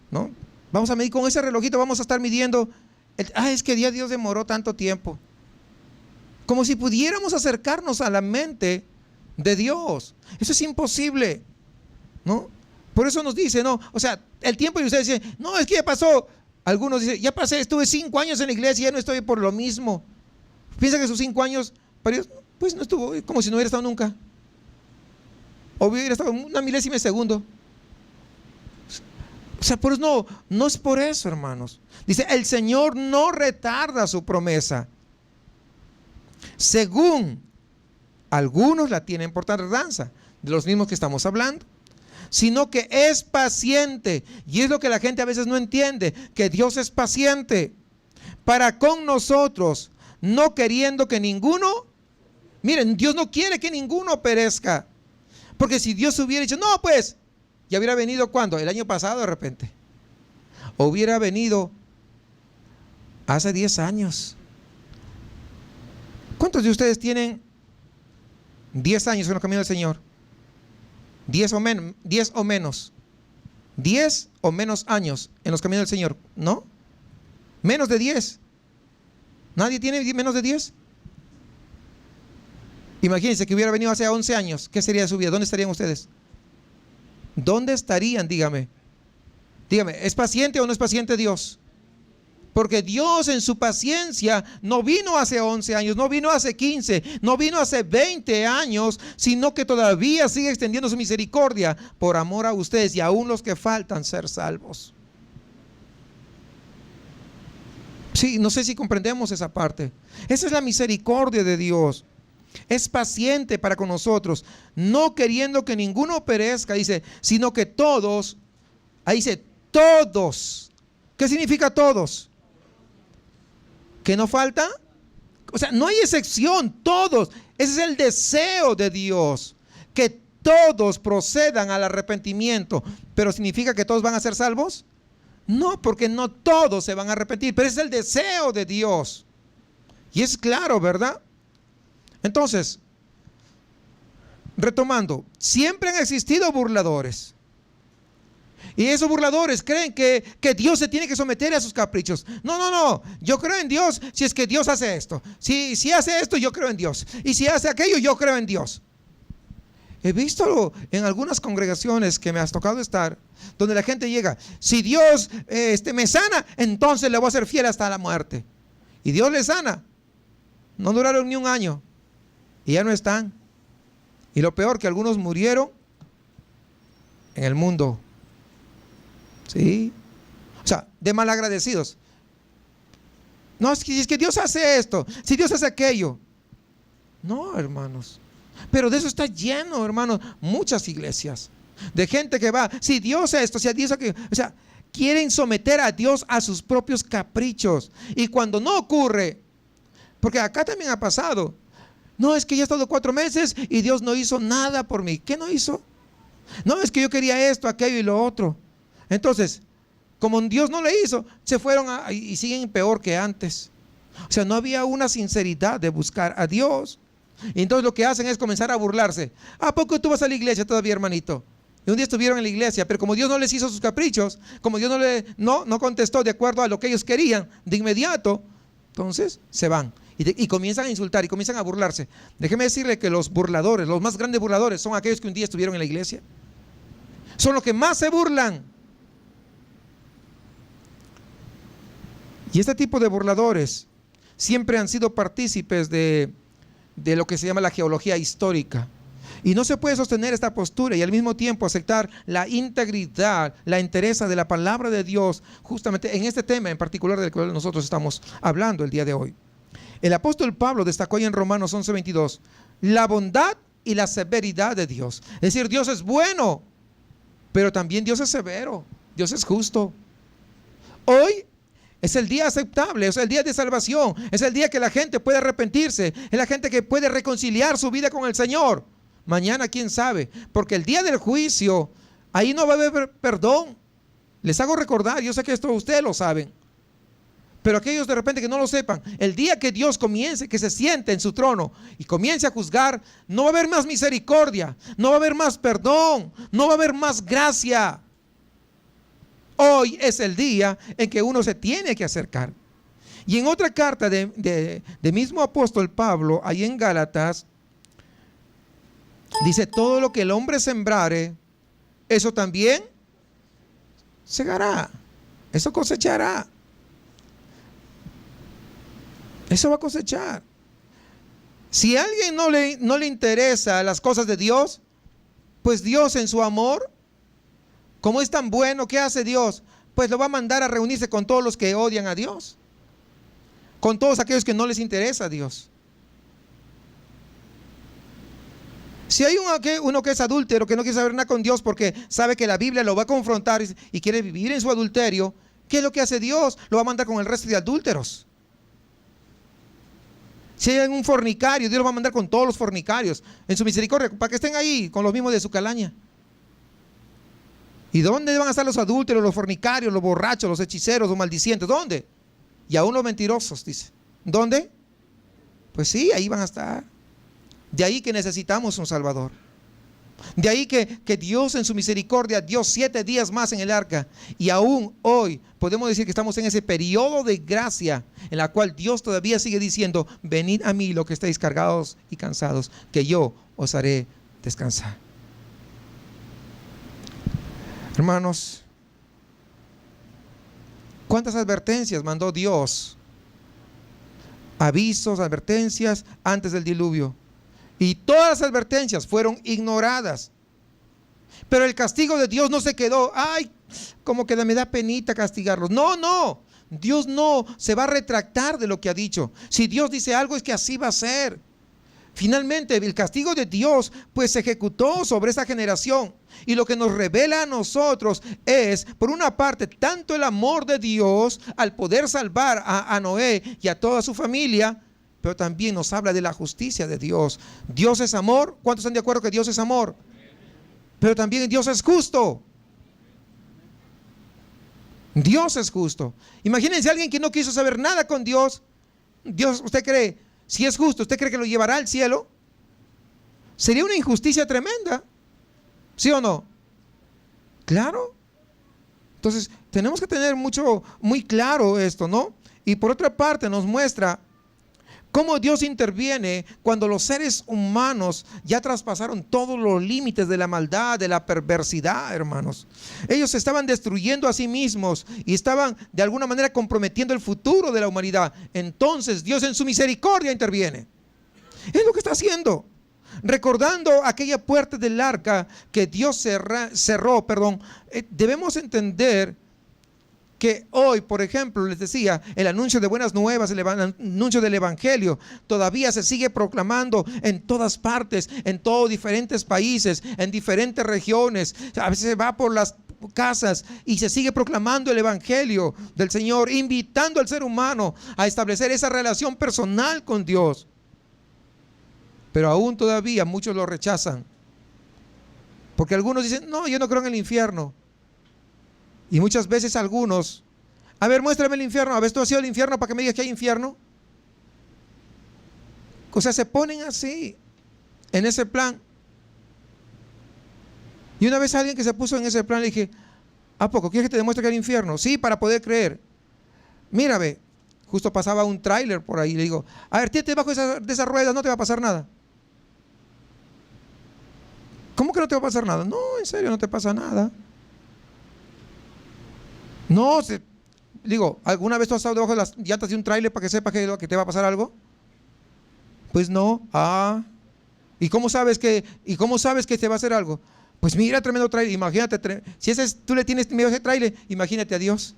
[SPEAKER 1] ¿no? Vamos a medir con ese relojito, vamos a estar midiendo. Es que Dios demoró tanto tiempo. Como si pudiéramos acercarnos a la mente de Dios. Eso es imposible, ¿no? Por eso nos dice, ¿no? O sea, el tiempo, y ustedes dicen, no, es que ya pasó. Algunos dicen, ya pasé, estuve 5 años en la iglesia y ya no estoy por lo mismo. Piensa que esos 5 años, para Dios, pues no estuvo, como si no hubiera estado nunca. O hubiera estado una milésima de segundo. O sea, por eso no es por eso, hermanos. Dice, el Señor no retarda su promesa, según algunos la tienen por tardanza, de los mismos que estamos hablando, sino que es paciente. Y es lo que la gente a veces no entiende, que Dios es paciente para con nosotros, no queriendo que ninguno, miren, Dios no quiere que ninguno perezca, porque si Dios hubiera dicho, no, pues, ya hubiera venido, ¿cuándo? El año pasado de repente, o hubiera venido hace 10 años. ¿Cuántos de ustedes tienen 10 años en los caminos del Señor? 10 o menos. 10 o menos años en los caminos del Señor, ¿no? Menos de 10. ¿Nadie tiene menos de 10? Imagínense que hubiera venido hace 11 años. ¿Qué sería de su vida? ¿Dónde estarían ustedes? ¿Dónde estarían? Dígame. Dígame, ¿es paciente o no es paciente Dios? Porque Dios en su paciencia no vino hace 11 años, no vino hace 15, no vino hace 20 años, sino que todavía sigue extendiendo su misericordia por amor a ustedes y aún los que faltan ser salvos. Sí, no sé si comprendemos esa parte. Esa es la misericordia de Dios. Es paciente para con nosotros, no queriendo que ninguno perezca, dice, sino que todos, ahí dice, todos. ¿Qué significa todos? ¿Que no falta? O sea, no hay excepción, todos. Ese es el deseo de Dios, que todos procedan al arrepentimiento. ¿Pero significa que todos van a ser salvos? No, porque no todos se van a arrepentir, pero ese es el deseo de Dios. Y es claro, ¿verdad? Entonces, retomando, siempre han existido burladores. Y esos burladores creen que Dios se tiene que someter a sus caprichos. No, yo creo en Dios si es que Dios hace esto. Si hace esto, yo creo en Dios. Y si hace aquello, yo creo en Dios. He visto en algunas congregaciones que me has tocado estar, donde la gente llega, si Dios me sana, entonces le voy a ser fiel hasta la muerte. Y Dios le sana. No duraron ni un año. Y ya no están. Y lo peor, que algunos murieron en el mundo. Sí. O sea, de malagradecidos. No, es que Dios hace esto, si Dios hace aquello. No, hermanos. Pero de eso está lleno, hermanos, muchas iglesias. De gente que va, si Dios esto, si Dios aquello. O sea, quieren someter a Dios a sus propios caprichos. Y cuando no ocurre, porque acá también ha pasado. No, es que ya he estado 4 meses y Dios no hizo nada por mí. ¿Qué no hizo? No, es que yo quería esto, aquello y lo otro. Entonces, como Dios no le hizo, se fueron y siguen peor que antes. O sea, no había una sinceridad de buscar a Dios. Y entonces lo que hacen es comenzar a burlarse. ¿A poco tú vas a la iglesia todavía, hermanito? Y un día estuvieron en la iglesia, pero como Dios no les hizo sus caprichos, como Dios no contestó de acuerdo a lo que ellos querían de inmediato, entonces se van. Y comienzan a insultar y comienzan a burlarse. Déjeme decirle que los burladores, los más grandes burladores, son aquellos que un día estuvieron en la iglesia. Son los que más se burlan. Y este tipo de burladores siempre han sido partícipes de lo que se llama la geología histórica. Y no se puede sostener esta postura y al mismo tiempo aceptar la integridad, la entereza de la palabra de Dios, justamente en este tema en particular del cual nosotros estamos hablando el día de hoy. El apóstol Pablo destacó ahí en Romanos 11:22 la bondad y la severidad de Dios. Es decir, Dios es bueno, pero también Dios es severo, Dios es justo. Hoy es el día aceptable, es el día de salvación, es el día que la gente puede arrepentirse, es la gente que puede reconciliar su vida con el Señor. Mañana quién sabe, porque el día del juicio, ahí no va a haber perdón. Les hago recordar, yo sé que esto ustedes lo saben, pero aquellos de repente que no lo sepan, el día que Dios comience, que se siente en su trono y comience a juzgar, no va a haber más misericordia, no va a haber más perdón, no va a haber más gracia. Hoy es el día en que uno se tiene que acercar. Y en otra carta de mismo apóstol Pablo, ahí en Gálatas, dice: todo lo que el hombre sembrare, eso también segará, eso cosechará. Eso va a cosechar. Si a alguien no le interesa las cosas de Dios, pues Dios en su amor, como es tan bueno, ¿qué hace Dios? Pues lo va a mandar a reunirse con todos los que odian a Dios, con todos aquellos que no les interesa a Dios. Si hay uno que es adúltero, que no quiere saber nada con Dios porque sabe que la Biblia lo va a confrontar y quiere vivir en su adulterio, ¿qué es lo que hace Dios? Lo va a mandar con el resto de adúlteros. Si hay un fornicario, Dios lo va a mandar con todos los fornicarios en su misericordia, para que estén ahí con los mismos de su calaña. ¿Y dónde van a estar los adúlteros, los fornicarios, los borrachos, los hechiceros, los maldicientes? ¿Dónde? Y aún los mentirosos, dice. ¿Dónde? Pues sí, ahí van a estar. De ahí que necesitamos un Salvador. De ahí que Dios en su misericordia dio 7 días más en el arca. Y aún hoy podemos decir que estamos en ese periodo de gracia en la cual Dios todavía sigue diciendo: venid a mí los que estáis cargados y cansados, que yo os haré descansar. Hermanos, ¿cuántas advertencias mandó Dios? Avisos, advertencias antes del diluvio. Y todas las advertencias fueron ignoradas. Pero el castigo de Dios no se quedó: ay, como que me da penita castigarlos. No, no. Dios no se va a retractar de lo que ha dicho. Si Dios dice algo, es que así va a ser. Finalmente, el castigo de Dios pues se ejecutó sobre esa generación. Y lo que nos revela a nosotros es, por una parte, tanto el amor de Dios al poder salvar a Noé y a toda su familia, pero también nos habla de la justicia de Dios. Dios es amor. ¿Cuántos están de acuerdo que Dios es amor? Pero también Dios es justo. Dios es justo. Imagínense a alguien que no quiso saber nada con Dios. Dios, ¿usted cree? Si es justo, ¿usted cree que lo llevará al cielo? Sería una injusticia tremenda. ¿Sí o no? Claro. Entonces, tenemos que tener muy claro esto, ¿no? Y por otra parte nos muestra cómo Dios interviene cuando los seres humanos ya traspasaron todos los límites de la maldad, de la perversidad, hermanos. Ellos se estaban destruyendo a sí mismos y estaban de alguna manera comprometiendo el futuro de la humanidad. Entonces Dios en su misericordia interviene. Es lo que está haciendo. Recordando aquella puerta del arca que Dios cerró, debemos entender que hoy, por ejemplo, les decía, el anuncio de buenas nuevas, el anuncio del evangelio, todavía se sigue proclamando en todas partes, en todos diferentes países, en diferentes regiones. A veces se va por las casas y se sigue proclamando el evangelio del Señor, invitando al ser humano a establecer esa relación personal con Dios. Pero aún todavía muchos lo rechazan, porque algunos dicen: no, yo no creo en el infierno. Y muchas veces algunos: a ver, muéstrame el infierno. A ver, ¿tú has ido al infierno para que me digas que hay infierno? O sea, se ponen así, en ese plan. Y una vez alguien que se puso en ese plan le dije: ¿a poco quieres que te demuestre que hay infierno? Sí, para poder creer. Mira, ve, justo pasaba un tráiler por ahí. Le digo: a ver, tírate debajo de esas ruedas, no te va a pasar nada. ¿Cómo que no te va a pasar nada? No, en serio, no te pasa nada. No, digo, ¿alguna vez tú has estado debajo de las llantas de un tráiler para que sepas que te va a pasar algo? Pues no. ¿Y cómo sabes que te va a hacer algo? Pues mira, tremendo tráiler. Imagínate, si tú le tienes miedo a ese tráiler, imagínate a Dios.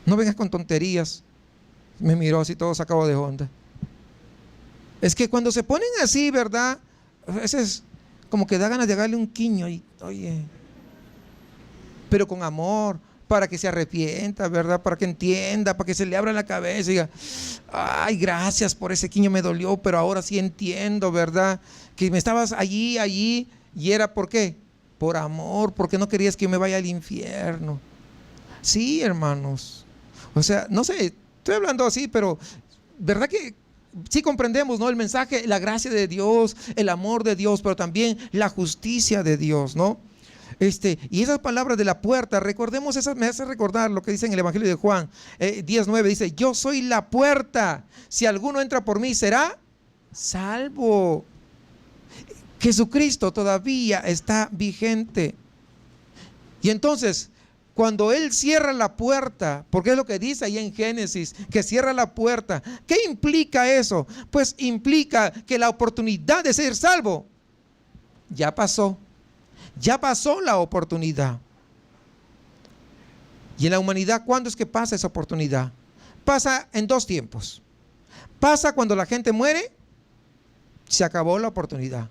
[SPEAKER 1] No vengas con tonterías. Me miró así todo sacado de onda. Es que cuando se ponen así, ¿verdad? A veces como que da ganas de darle un quiño y, oye, pero con amor, para que se arrepienta, ¿verdad? Para que entienda, para que se le abra la cabeza y diga, ay, gracias por ese quiño, me dolió, pero ahora sí entiendo, ¿verdad? Que me estabas allí, y era ¿por qué? Por amor, porque no querías que me vaya al infierno. Sí, hermanos. O sea, no sé, estoy hablando así, pero ¿verdad que sí comprendemos, ¿no? El mensaje, la gracia de Dios, el amor de Dios, pero también la justicia de Dios, ¿no? Y esas palabras de la puerta, recordemos esas, me hace recordar lo que dice en el Evangelio de Juan 10:9, dice, yo soy la puerta, si alguno entra por mí será salvo. Jesucristo todavía está vigente. Y entonces, cuando Él cierra la puerta, porque es lo que dice ahí en Génesis, que cierra la puerta, ¿qué implica eso? Pues implica que la oportunidad de ser salvo ya pasó. Ya pasó la oportunidad. Y en la humanidad, ¿cuándo es que pasa esa oportunidad? Pasa en dos tiempos. Pasa cuando la gente muere, se acabó la oportunidad.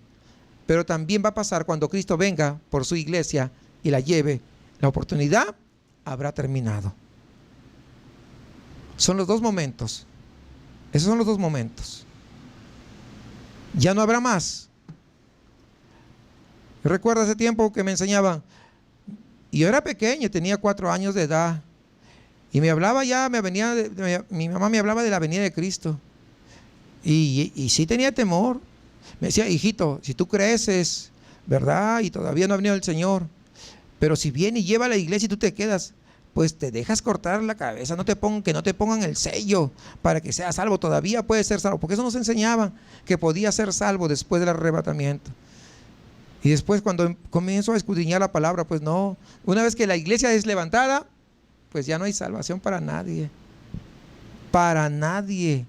[SPEAKER 1] Pero también va a pasar cuando Cristo venga por su iglesia y la lleve. La oportunidad habrá terminado. Son los dos momentos. Esos son los dos momentos. Ya no habrá más. Recuerdo ese tiempo que me enseñaban, y yo era pequeño, tenía 4 años de edad, y me hablaba ya, mi mamá me hablaba de la venida de Cristo, y sí tenía temor. Me decía, hijito, si tú creces, ¿verdad? Y todavía no ha venido el Señor, pero si viene y lleva a la iglesia y tú te quedas, pues te dejas cortar la cabeza, que no te pongan el sello para que seas salvo, todavía puedes ser salvo, porque eso nos enseñaban, que podía ser salvo después del arrebatamiento. Y después cuando comienzo a escudriñar la palabra, pues no, una vez que la iglesia es levantada, pues ya no hay salvación para nadie. Para nadie.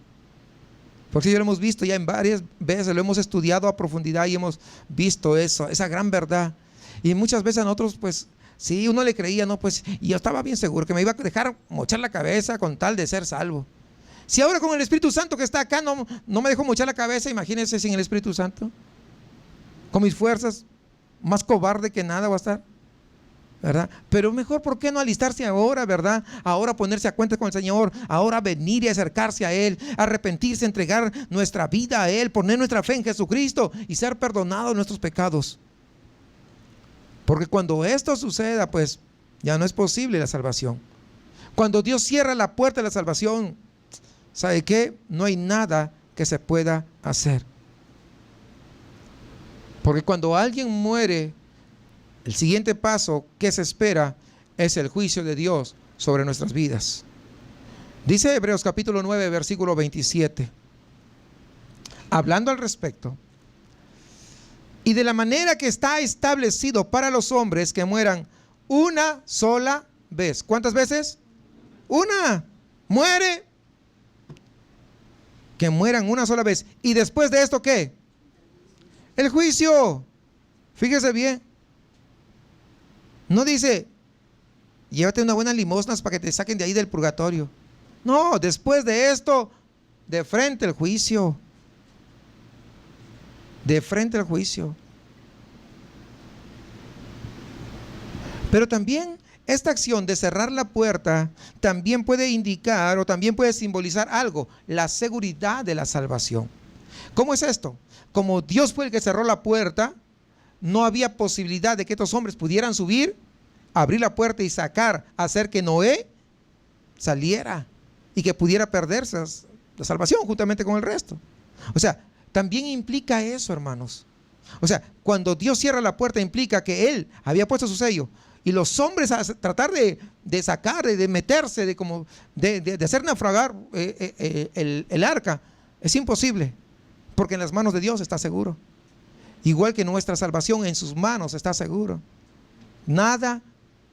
[SPEAKER 1] Porque ya lo hemos visto ya en varias veces, lo hemos estudiado a profundidad y hemos visto eso, esa gran verdad. Y muchas veces a nosotros, pues, sí, uno le creía, ¿no? Pues, y yo estaba bien seguro que me iba a dejar mochar la cabeza con tal de ser salvo. Si ahora con el Espíritu Santo que está acá no me dejó mochar la cabeza, imagínense sin el Espíritu Santo. Con mis fuerzas, más cobarde que nada va a estar, ¿verdad? Pero mejor, ¿por qué no alistarse ahora, verdad? Ahora ponerse a cuenta con el Señor, ahora venir y acercarse a Él, arrepentirse, entregar nuestra vida a Él, poner nuestra fe en Jesucristo y ser perdonados de nuestros pecados. Porque cuando esto suceda, pues ya no es posible la salvación. Cuando Dios cierra la puerta de la salvación, ¿sabe qué? No hay nada que se pueda hacer. Porque cuando alguien muere, el siguiente paso que se espera es el juicio de Dios sobre nuestras vidas. Dice Hebreos capítulo 9, versículo 27, hablando al respecto, y de la manera que está establecido para los hombres que mueran una sola vez. ¿Cuántas veces? Una. Muere. Que mueran una sola vez. ¿Y después de esto qué? El juicio. Fíjese bien. No dice, llévate una buena limosnas para que te saquen de ahí del purgatorio. No, después de esto, de frente al juicio. De frente al juicio. Pero también esta acción de cerrar la puerta también puede indicar o también puede simbolizar algo, la seguridad de la salvación. ¿Cómo es esto? Como Dios fue el que cerró la puerta, no había posibilidad de que estos hombres pudieran subir, abrir la puerta y hacer que Noé saliera y que pudiera perderse la salvación juntamente con el resto. O sea, también implica eso, hermanos. O sea, cuando Dios cierra la puerta implica que Él había puesto su sello y los hombres a tratar de sacar, de meterse, de hacer naufragar el arca, es imposible, porque en las manos de Dios está seguro. Igual que nuestra salvación en sus manos está seguro. Nada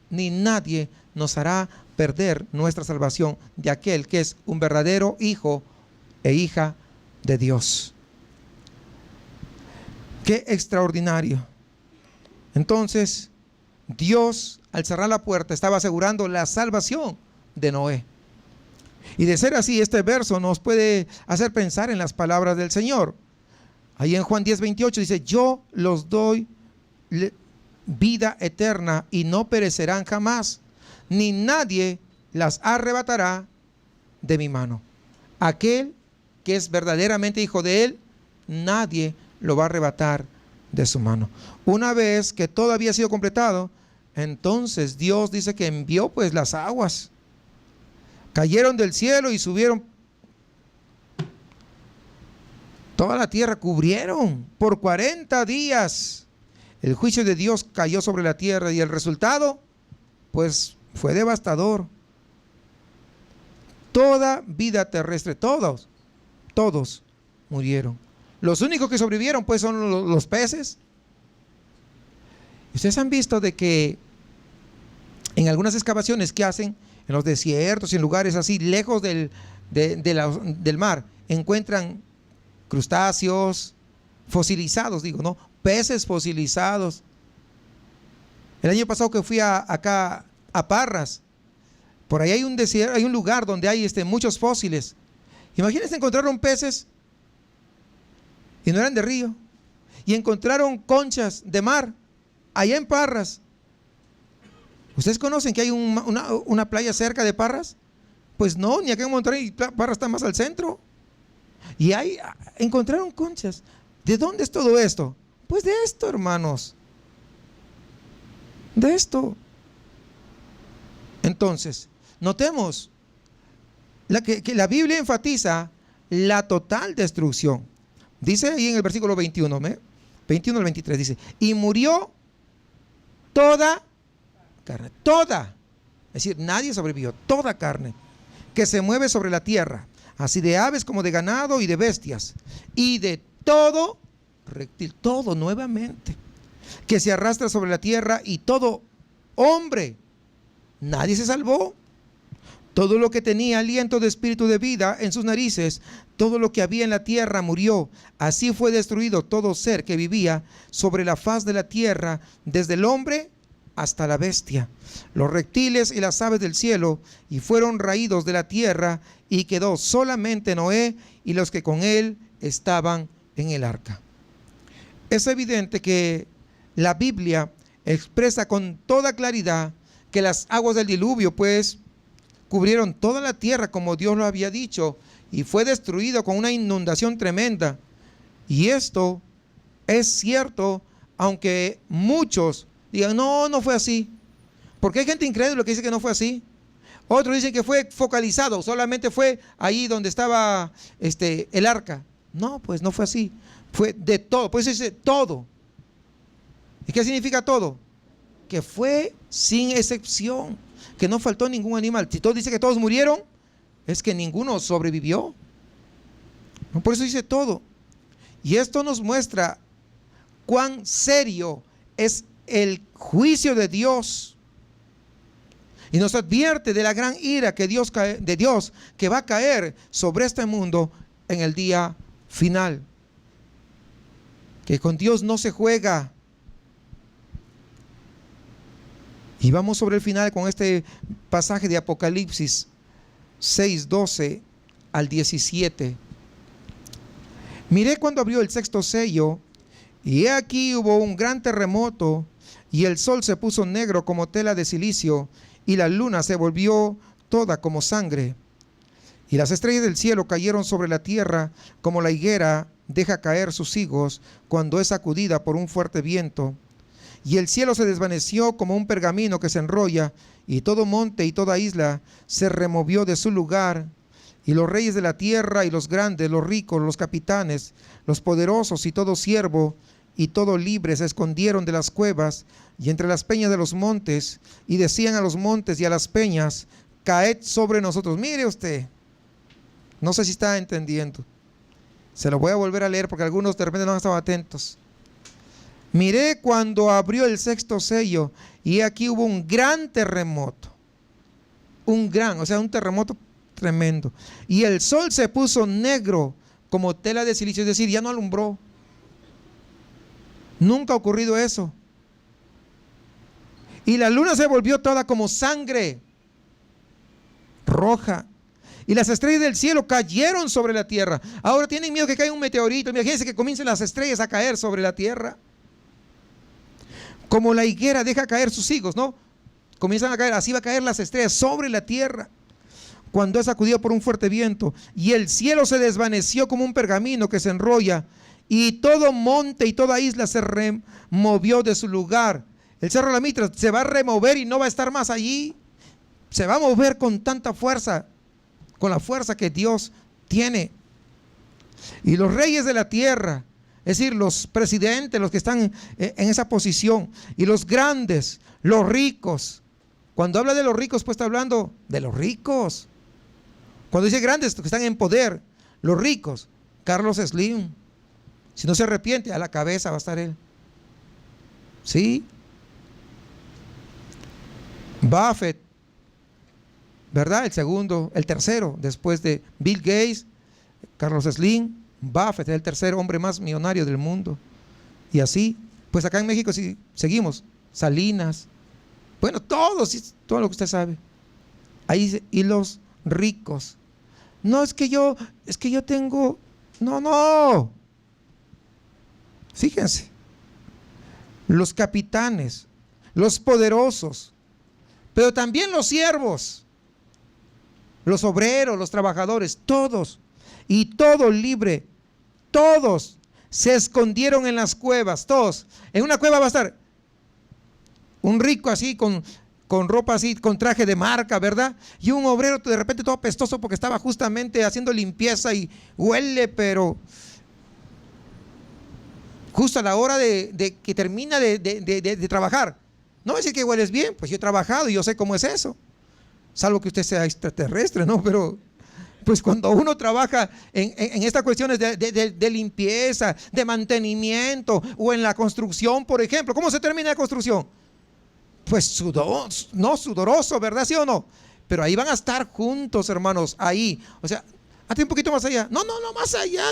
[SPEAKER 1] ni nadie nos hará perder nuestra salvación de aquel que es un verdadero hijo e hija de Dios. Qué extraordinario. Entonces, Dios, al cerrar la puerta, estaba asegurando la salvación de Noé. Y de ser así, este verso nos puede hacer pensar en las palabras del Señor. Ahí en Juan 10:28 dice: yo los doy vida eterna y no perecerán jamás, ni nadie las arrebatará de mi mano. Aquel que es verdaderamente hijo de Él, nadie lo va a arrebatar de su mano. Una vez que todo había sido completado, entonces Dios dice que envió pues las aguas. Cayeron del cielo y subieron. Toda la tierra cubrieron por 40 días. El juicio de Dios cayó sobre la tierra y el resultado pues fue devastador. Toda vida terrestre, todos murieron. Los únicos que sobrevivieron pues son los peces. Ustedes han visto de que en algunas excavaciones que hacen en los desiertos y en lugares así lejos del mar, encuentran crustáceos fosilizados, peces fosilizados. El año pasado que fui acá a Parras, por ahí hay un desierto, hay un lugar donde hay muchos fósiles. Imagínense, encontraron peces y no eran de río, y encontraron conchas de mar allá en Parras. ¿Ustedes conocen que hay una playa cerca de Parras? Pues no, ni acá en Monterrey. Parras está más al centro. Y ahí encontraron conchas. ¿De dónde es todo esto? Pues de esto, hermanos. De esto. Entonces, notemos que la Biblia enfatiza la total destrucción. Dice ahí en el versículo 21 al 23, dice: y murió toda carne, toda, es decir, nadie sobrevivió, toda carne que se mueve sobre la tierra, así de aves como de ganado y de bestias, y de todo reptil, todo nuevamente, que se arrastra sobre la tierra, y todo hombre, nadie se salvó. Todo lo que tenía aliento de espíritu de vida en sus narices, todo lo que había en la tierra murió. Así fue destruido todo ser que vivía sobre la faz de la tierra, desde el hombre hasta la bestia, los reptiles y las aves del cielo, y fueron raídos de la tierra, y quedó solamente Noé y los que con él estaban en el arca. Es evidente que la Biblia expresa con toda claridad que las aguas del diluvio pues cubrieron toda la tierra como Dios lo había dicho, y fue destruido con una inundación tremenda. Y esto es cierto, aunque muchos digan: no fue así. Porque hay gente incrédula que dice que no fue así. Otros dicen que fue focalizado, solamente fue ahí donde estaba el arca. No, pues no fue así. Fue de todo, pues dice todo. ¿Y qué significa todo? Que fue sin excepción, que no faltó ningún animal. Si todo dice que todos murieron, es que ninguno sobrevivió. Por eso dice todo. Y esto nos muestra cuán serio es el juicio de Dios, y nos advierte de la gran ira de Dios que va a caer sobre este mundo en el día final. Que con Dios no se juega. Y vamos sobre el final con este pasaje de Apocalipsis 6:12 al 17. Miré cuando abrió el sexto sello, y he aquí hubo un gran terremoto, y el sol se puso negro como tela de silicio, y la luna se volvió toda como sangre. Y las estrellas del cielo cayeron sobre la tierra, como la higuera deja caer sus higos cuando es sacudida por un fuerte viento. Y el cielo se desvaneció como un pergamino que se enrolla, y todo monte y toda isla se removió de su lugar. Y los reyes de la tierra, y los grandes, los ricos, los capitanes, los poderosos, y todo siervo, y todo libre, se escondieron de las cuevas y entre las peñas de los montes, y decían a los montes y a las peñas: caed sobre nosotros. Mire usted, no sé si está entendiendo. Se lo voy a volver a leer porque algunos de repente no han estado atentos. Miré cuando abrió el sexto sello, y aquí hubo un gran terremoto. Un terremoto tremendo. Y el sol se puso negro como tela de silicio, es decir, ya no alumbró. Nunca ha ocurrido eso. Y la luna se volvió toda como sangre roja. y las estrellas del cielo cayeron sobre la tierra. Ahora tienen miedo que caiga un meteorito. Imagínense que comiencen las estrellas a caer sobre la tierra. Como la higuera deja caer sus higos, ¿no? Comienzan a caer, así va a caer las estrellas sobre la tierra cuando es sacudido por un fuerte viento. Y el cielo se desvaneció como un pergamino que se enrolla, y todo monte y toda isla se removió de su lugar. El cerro de la Mitra se va a remover y no va a estar más allí. Se va a mover con tanta fuerza, con la fuerza que Dios tiene. Y los reyes de la tierra, es decir, los presidentes, los que están en esa posición, y los grandes, los ricos. Cuando habla de los ricos, pues está hablando de los ricos. Cuando dice grandes, que están en poder, los ricos. Carlos Slim, si no se arrepiente, a la cabeza va a estar él. ¿Sí? Buffett, ¿verdad? El tercero, después de Bill Gates, Carlos Slim. Buffett es el tercer hombre más millonario del mundo. Y así, pues acá en México sí, seguimos. Salinas, bueno, todo lo que usted sabe. Ahí dice, y los ricos. No, es que yo tengo, no. Fíjense, los capitanes, los poderosos, pero también los siervos, los obreros, los trabajadores, todos, y todo libre, todos se escondieron en las cuevas, todos. En una cueva va a estar un rico así, con ropa así, con traje de marca, ¿verdad? Y un obrero de repente todo apestoso porque estaba justamente haciendo limpieza y huele, pero justo a la hora de que termina de trabajar. No decir que hueles bien, pues yo he trabajado y yo sé cómo es eso. Salvo que usted sea extraterrestre, ¿no? Pero pues cuando uno trabaja en estas cuestiones de limpieza, de mantenimiento, o en la construcción, por ejemplo, ¿cómo se termina la construcción? Pues sudoroso, ¿verdad? ¿Sí o no? Pero ahí van a estar juntos, hermanos, ahí. O sea, hazte un poquito más allá. No, más allá.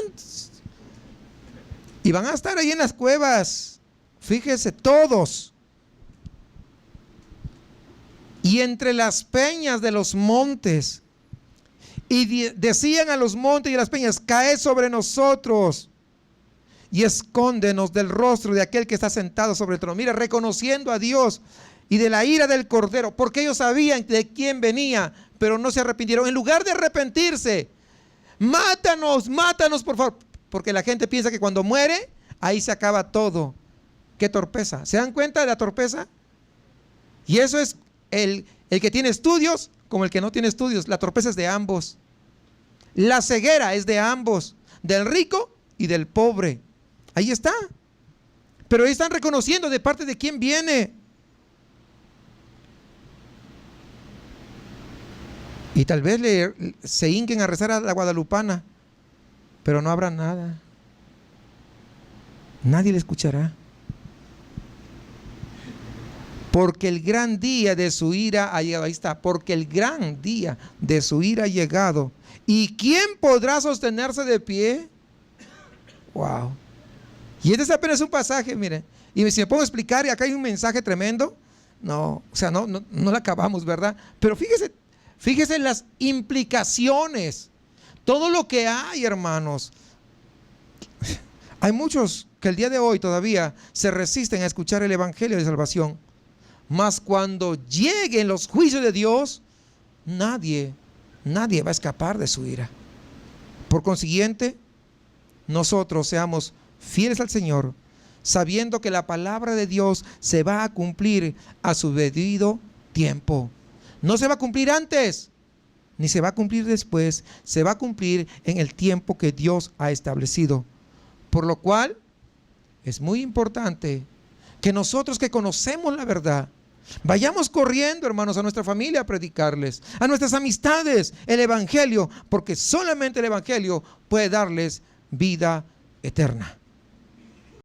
[SPEAKER 1] Y van a estar ahí en las cuevas. Fíjese, todos. Y entre las peñas de los montes. Y decían a los montes y a las peñas, caed sobre nosotros y escóndenos del rostro de aquel que está sentado sobre el trono. Mira, reconociendo a Dios y de la ira del Cordero, porque ellos sabían de quién venía, pero no se arrepintieron. En lugar de arrepentirse, mátanos, por favor, porque la gente piensa que cuando muere, ahí se acaba todo. Qué torpeza. ¿Se dan cuenta de la torpeza? Y eso es el que tiene estudios como el que no tiene estudios. La torpeza es de ambos. La ceguera es de ambos, del rico y del pobre. Ahí está. Pero ahí están reconociendo de parte de quién viene. Y tal vez se hinquen a rezar a la guadalupana, pero no habrá nada. Nadie le escuchará. Porque el gran día de su ira ha llegado. Ahí está. Porque el gran día de su ira ha llegado. ¿Y quién podrá sostenerse de pie? Wow. Y este es apenas un pasaje, miren. Y si me pongo a explicar, y acá hay un mensaje tremendo. No, o sea, no lo acabamos, ¿verdad? Pero fíjese en las implicaciones. Todo lo que hay, hermanos. Hay muchos que el día de hoy todavía se resisten a escuchar el evangelio de salvación. Mas cuando lleguen los juicios de Dios, nadie va a escapar de su ira. Por consiguiente, nosotros seamos fieles al Señor, sabiendo que la palabra de Dios se va a cumplir a su debido tiempo. No se va a cumplir antes, ni se va a cumplir después, se va a cumplir en el tiempo que Dios ha establecido. Por lo cual, es muy importante que nosotros que conocemos la verdad, vayamos corriendo, hermanos, a nuestra familia a predicarles, a nuestras amistades, el evangelio, porque solamente el evangelio puede darles vida eterna.